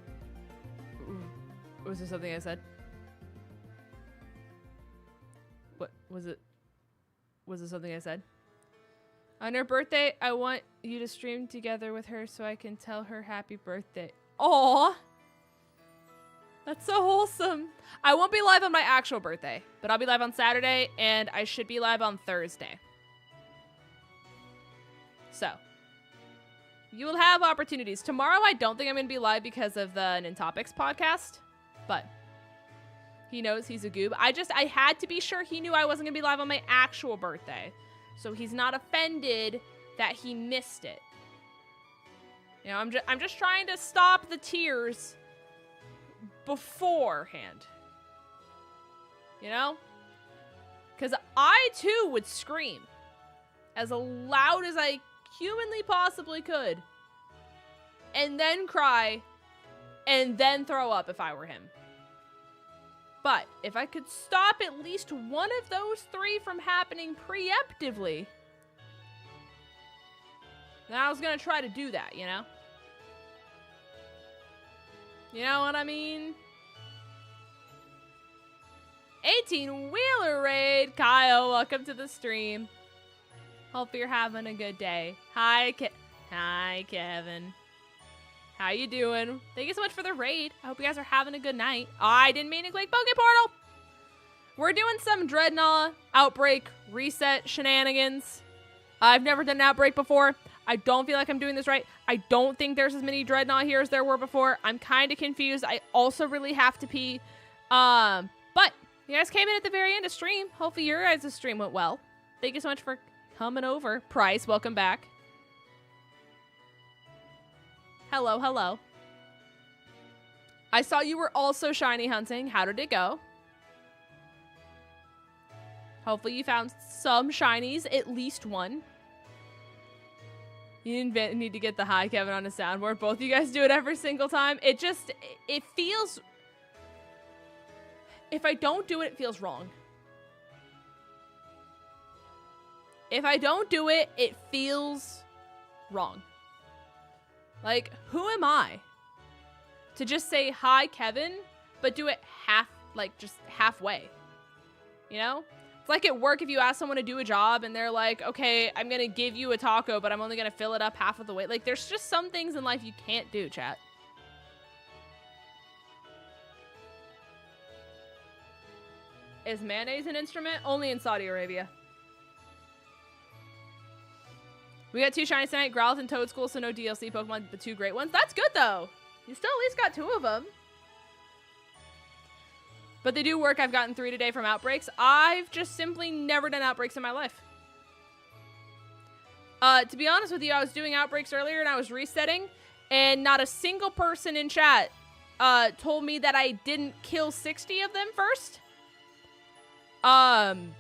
Was there something I said? What was it? Was it something I said? On her birthday, I want you to stream together with her so I can tell her happy birthday. Aww! That's so wholesome. I won't be live on my actual birthday, but I'll be live on Saturday, and I should be live on Thursday. So, you will have opportunities. Tomorrow, I don't think I'm going to be live because of the Nintopics podcast, but he knows he's a goob. I had to be sure he knew I wasn't going to be live on my actual birthday, so he's not offended that he missed it. You know, I'm just trying to stop the tears beforehand. You know? Because I, too, would scream as loud as I humanly possibly could, and then cry, and then throw up if I were him. But if I could stop at least one of those three from happening preemptively, then I was gonna try to do that, you know? You know what I mean? 18-wheeler raid. Kyle, welcome to the stream. Hope you're having a good day. Hi, Kevin. How you doing? Thank you so much for the raid. I hope you guys are having a good night. I didn't mean to click Pokeportal. We're doing some Dreadnought Outbreak reset shenanigans. I've never done an Outbreak before. I don't feel like I'm doing this right. I don't think there's as many Dreadnought here as there were before. I'm kind of confused. I also really have to pee. But you guys came in at the very end of stream. Hopefully your guys' stream went well. Thank you so much for coming over. Price, welcome back. Hello, hello. I saw you were also shiny hunting. How did it go? Hopefully you found some shinies, at least one. You didn't need to get the hi Kevin on a soundboard. Both of you guys do it every single time. It feels... If I don't do it, it feels wrong. If I don't do it, it feels wrong. Like, who am I to just say hi Kevin, but do it just halfway? You know? It's like at work if you ask someone to do a job and they're like, okay, I'm going to give you a taco, but I'm only going to fill it up half of the way. Like, there's just some things in life you can't do, chat. Is mayonnaise an instrument? Only in Saudi Arabia. We got 2 shinies tonight, Growlithe and Toadschool, so no DLC Pokemon, but 2 great ones. That's good, though. You still at least got 2 of them. But they do work. I've gotten 3 today from Outbreaks. I've just simply never done Outbreaks in my life. To be honest with you, I was doing Outbreaks earlier and I was resetting, and not a single person in chat told me that I didn't kill 60 of them first. And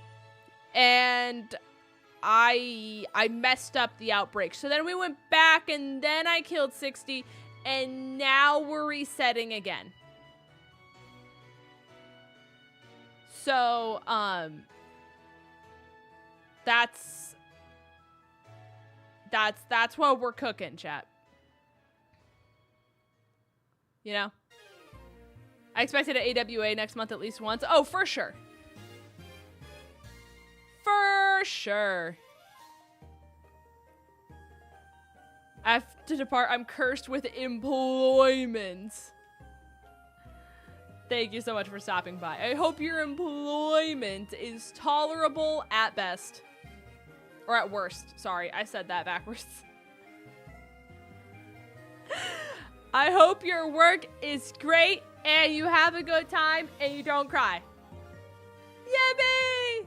I messed up the Outbreak. So then we went back and then I killed 60, and now we're resetting again. So, that's what we're cooking, chat. You know? I expected an AWA next month at least once. Oh, for sure. For sure. I have to depart. I'm cursed with employment. Thank you so much for stopping by. I hope your employment is tolerable at best. Or at worst. Sorry, I said that backwards. I hope your work is great and you have a good time and you don't cry. Yippee!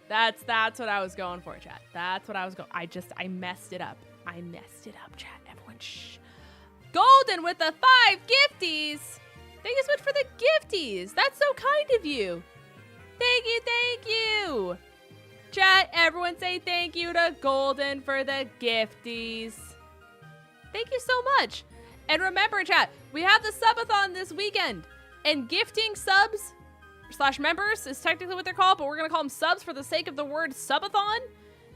That's what I was going for, chat. That's what I was going. I messed it up. I messed it up, chat. Everyone, shh. Golden with the 5 gifties. Thank you so much for the gifties. That's so kind of you. Thank you, thank you. Chat, everyone say thank you to Golden for the gifties. Thank you so much. And remember, chat, we have the subathon this weekend. And gifting subs / members is technically what they're called, but we're going to call them subs for the sake of the word subathon.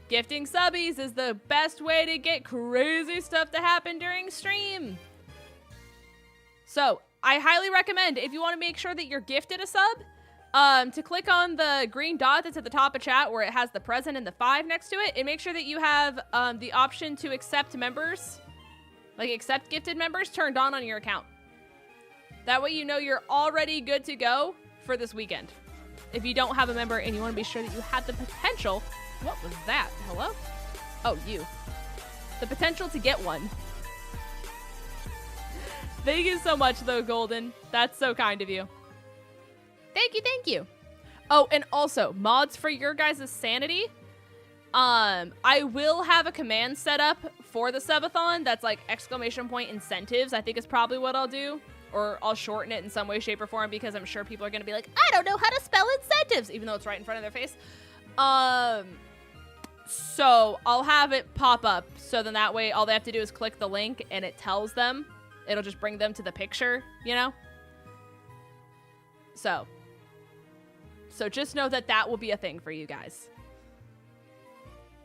Gifting subbies is the best way to get crazy stuff to happen during stream. So, I highly recommend, if you want to make sure that you're gifted a sub, to click on the green dot that's at the top of chat where it has the present and the 5 next to it, and make sure that you have the option to accept members, like accept gifted members, turned on your account. That way you know you're already good to go for this weekend. If you don't have a member and you want to be sure that you have the potential... What was that? Hello? Oh, you. The potential to get one. Thank you so much, though, Golden. That's so kind of you. Thank you, thank you. Oh, and also, mods for your guys' sanity. I will have a command set up for the subathon that's like ! incentives. I think is probably what I'll do. Or I'll shorten it in some way, shape, or form because I'm sure people are going to be like, I don't know how to spell incentives, even though it's right in front of their face. So I'll have it pop up. So then that way all they have to do is click the link and it tells them. It'll just bring them to the picture, you know? So just know that that will be a thing for you guys.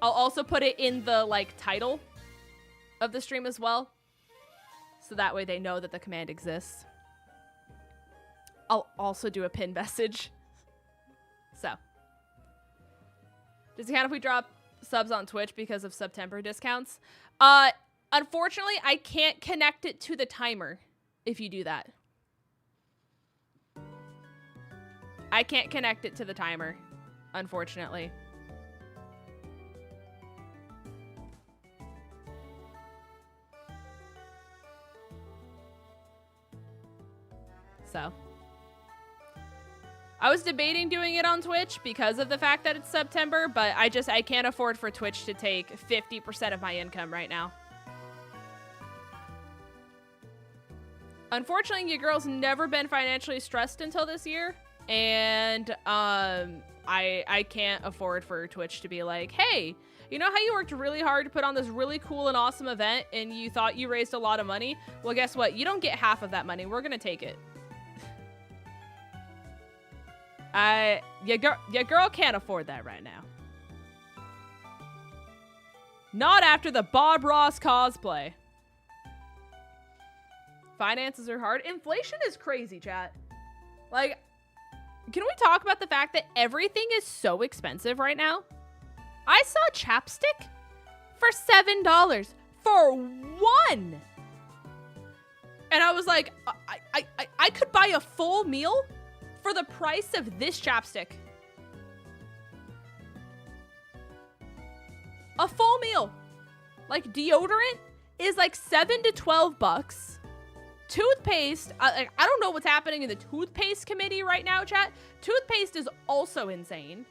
I'll also put it in the like title of the stream as well. So that way they know that the command exists. I'll also do a pin message. So. Does it count if we drop subs on Twitch because of September discounts? Unfortunately, I can't connect it to the timer if you do that. I can't connect it to the timer, unfortunately. So. I was debating doing it on Twitch because of the fact that it's September, but I can't afford for Twitch to take 50% of my income right now. Unfortunately, your girl's never been financially stressed until this year, and I can't afford for Twitch to be like, hey, you know how you worked really hard to put on this really cool and awesome event and you thought you raised a lot of money? Well, guess what? You don't get half of that money. We're gonna take it. Your girl can't afford that right now. Not after the Bob Ross cosplay. Finances are hard. Inflation is crazy, chat. Like, can we talk about the fact that everything is so expensive right now? I saw chapstick for $7 for one. And I was like, I could buy a full meal for the price of this chapstick. A full meal. Like deodorant is like $7 to $12. Toothpaste, I don't know what's happening in the toothpaste committee right now, chat. Toothpaste is also insane.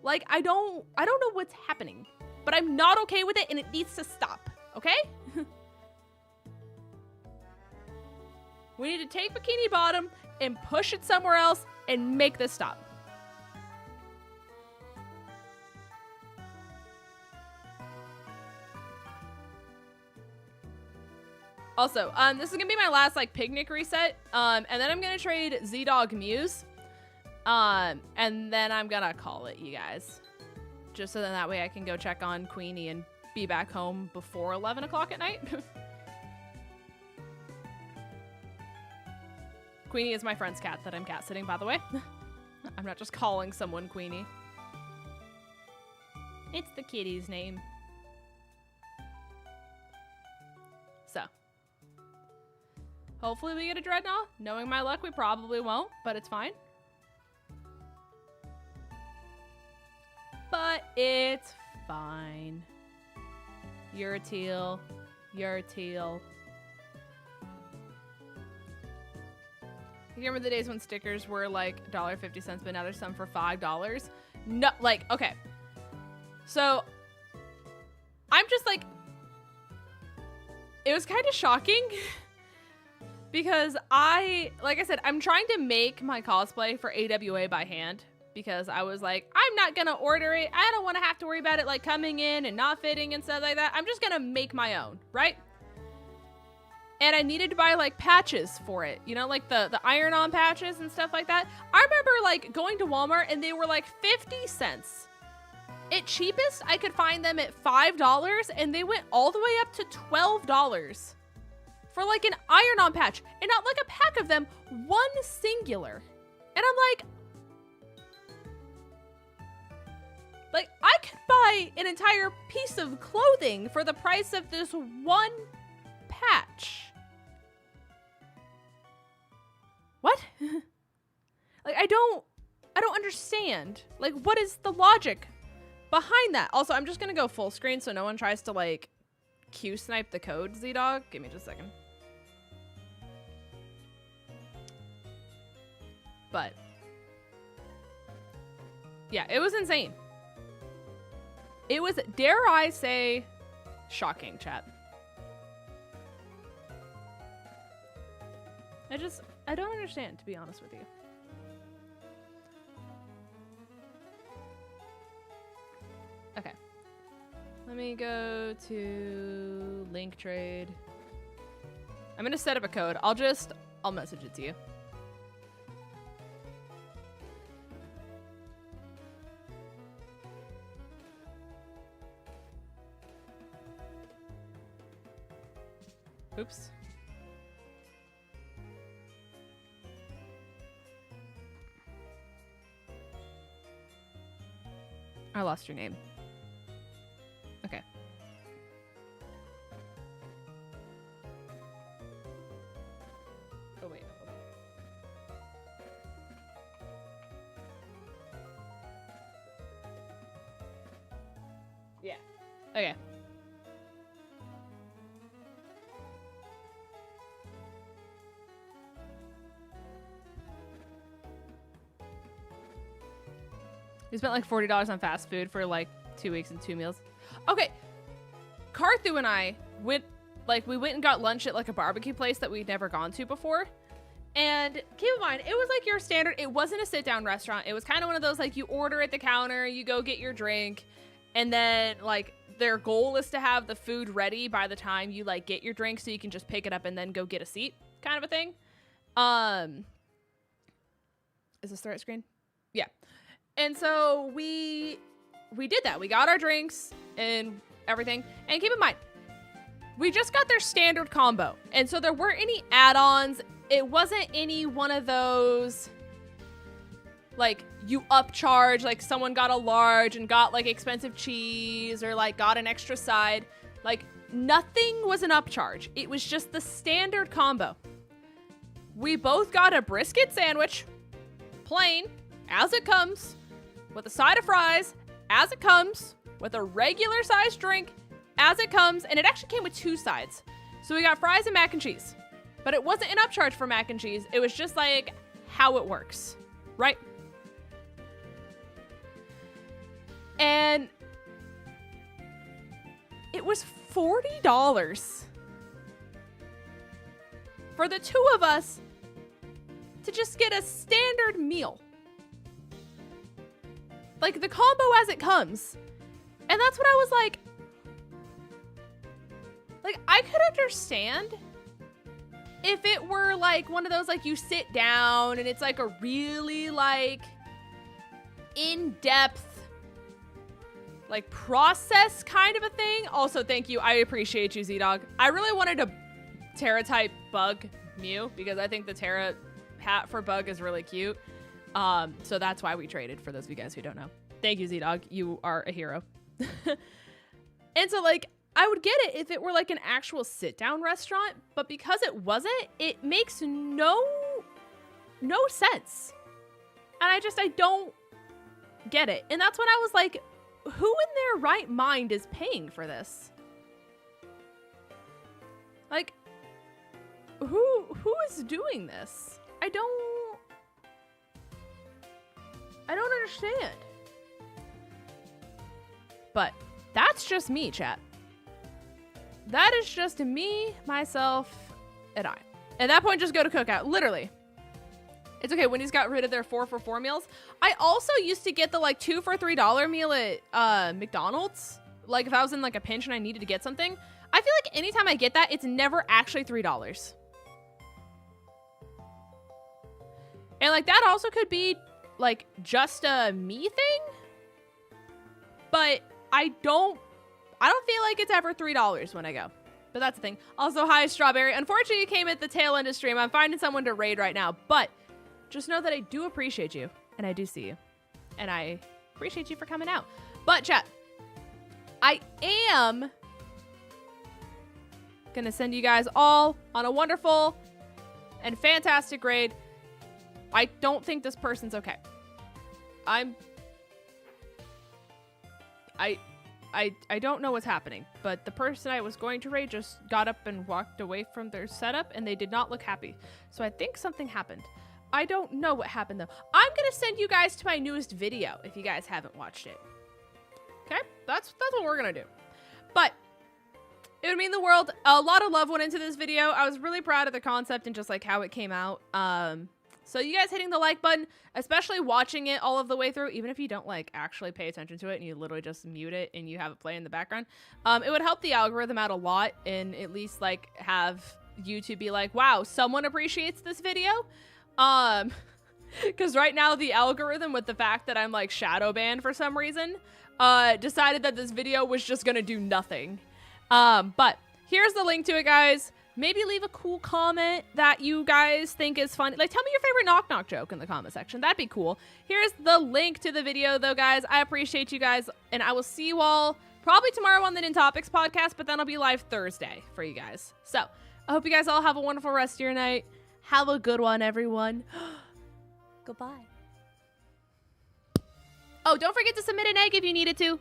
Like, I don't know what's happening, but I'm not okay with it and it needs to stop, okay? We need to take Bikini Bottom and push it somewhere else and make this stop. Also, this is gonna be my last like picnic reset, and then I'm gonna trade 𝗔𝗔𝗔𝗍, and then I'm gonna call it, you guys, just so then that way I can go check on Queenie and be back home before 11 o'clock at night. Queenie is my friend's cat that I'm cat sitting, by the way. I'm not just calling someone Queenie. It's the kitty's name. So. Hopefully we get a Dreadnought. Knowing my luck, we probably won't, but it's fine. but it's fine. You're a teal. You're a teal. You remember the days when stickers were like $1.50, but now there's some for $5? No, like, okay. So, I'm just like, it was kind of shocking because like I said, I'm trying to make my cosplay for AWA by hand because I was like, I'm not going to order it. I don't want to have to worry about it like coming in and not fitting and stuff like that. I'm just going to make my own, right? And I needed to buy like patches for it, you know, like the iron-on patches and stuff like that. I remember like going to Walmart and they were like 50 cents. At cheapest, I could find them at $5 and they went all the way up to $12 for like an iron-on patch, and not like a pack of them, one singular. And I'm like I could buy an entire piece of clothing for the price of this one patch. What? Like, I don't understand. Like, what is the logic behind that? Also, I'm just gonna go full screen so no one tries to like Q snipe the code, Z-Dog. Give me just a second. But yeah, it was insane. It was, dare I say, shocking, chat. I don't understand, to be honest with you. Okay. Let me go to link trade. I'm gonna set up a code. I'll message it to you. Oops. I lost your name. Okay. Oh, wait. Yeah. Okay. We spent like $40 on fast food for like 2 weeks and 2 meals. Okay. Karthu and I went and got lunch at like a barbecue place that we'd never gone to before. And keep in mind, it was like your standard, it wasn't a sit down restaurant. It was kind of one of those, like, you order at the counter, you go get your drink, and then like their goal is to have the food ready by the time you like get your drink so you can just pick it up and then go get a seat, kind of a thing. Is this the right screen? Yeah. And so we did that. We got our drinks and everything. And keep in mind, we just got their standard combo. And so there weren't any add-ons. It wasn't any one of those, like, you upcharge, like someone got a large and got like expensive cheese or like got an extra side. Like, nothing was an upcharge. It was just the standard combo. We both got a brisket sandwich, plain, as it comes, with a side of fries, as it comes, with a regular sized drink, as it comes, and it actually came with 2 sides. So we got fries and mac and cheese, but it wasn't an upcharge for mac and cheese. It was just like how it works, right? And it was $40 for the 2 of us to just get a standard meal. Like, the combo as it comes. And that's what I was like, I could understand if it were like one of those, like, you sit down and it's like a really like in-depth like process kind of a thing. Also, thank you. I appreciate you, Z-Dog. I really wanted a Terra type bug Mew because I think the Terra hat for bug is really cute. So that's why we traded, for those of you guys who don't know. Thank you, Z-Dog. You are a hero. And so, like, I would get it if it were like an actual sit-down restaurant, but because it wasn't, it makes no sense. And I don't get it. And that's when I was like, in their right mind is paying for this? Like, who is doing this? I don't understand. But that's just me, chat. That is just me, myself, and I. At that point, just go to Cookout. Literally. It's okay. Wendy's got rid of their 4 for $4 meals. I also used to get the like 2 for $3 meal at McDonald's. Like if I was in like a pinch and I needed to get something. I feel like anytime I get that, it's never actually $3. And like that also could be like just a me thing. But I don't feel like it's ever $3 when I go. But that's the thing. Also, hi, Strawberry. Unfortunately, you came at the tail end of stream. I'm finding someone to raid right now. But just know that I do appreciate you. And I do see you. And I appreciate you for coming out. But, chat, I am going to send you guys all on a wonderful and fantastic raid. I don't think this person's okay. I don't know what's happening, but the person I was going to raid just got up and walked away from their setup, and they did not look happy. So I think something happened. I don't know what happened, though. I'm going to send you guys to my newest video if you guys haven't watched it. Okay? That's what we're going to do. But it would mean the world. A lot of love went into this video. I was really proud of the concept and just like how it came out. So you guys hitting the like button, especially watching it all of the way through, even if you don't like actually pay attention to it and you literally just mute it and you have it play in the background, it would help the algorithm out a lot and at least like have YouTube be like, wow, someone appreciates this video. Because right now the algorithm, with the fact that I'm like shadow banned for some reason, decided that this video was just gonna do nothing. But here's the link to it, guys. Maybe leave a cool comment that you guys think is funny. Like, tell me your favorite knock-knock joke in the comment section. That'd be cool. Here's the link to the video, though, guys. I appreciate you guys, and I will see you all probably tomorrow on the Nintopics podcast, but then I'll be live Thursday for you guys. So, I hope you guys all have a wonderful rest of your night. Have a good one, everyone. Goodbye. Oh, don't forget to submit an egg if you needed to.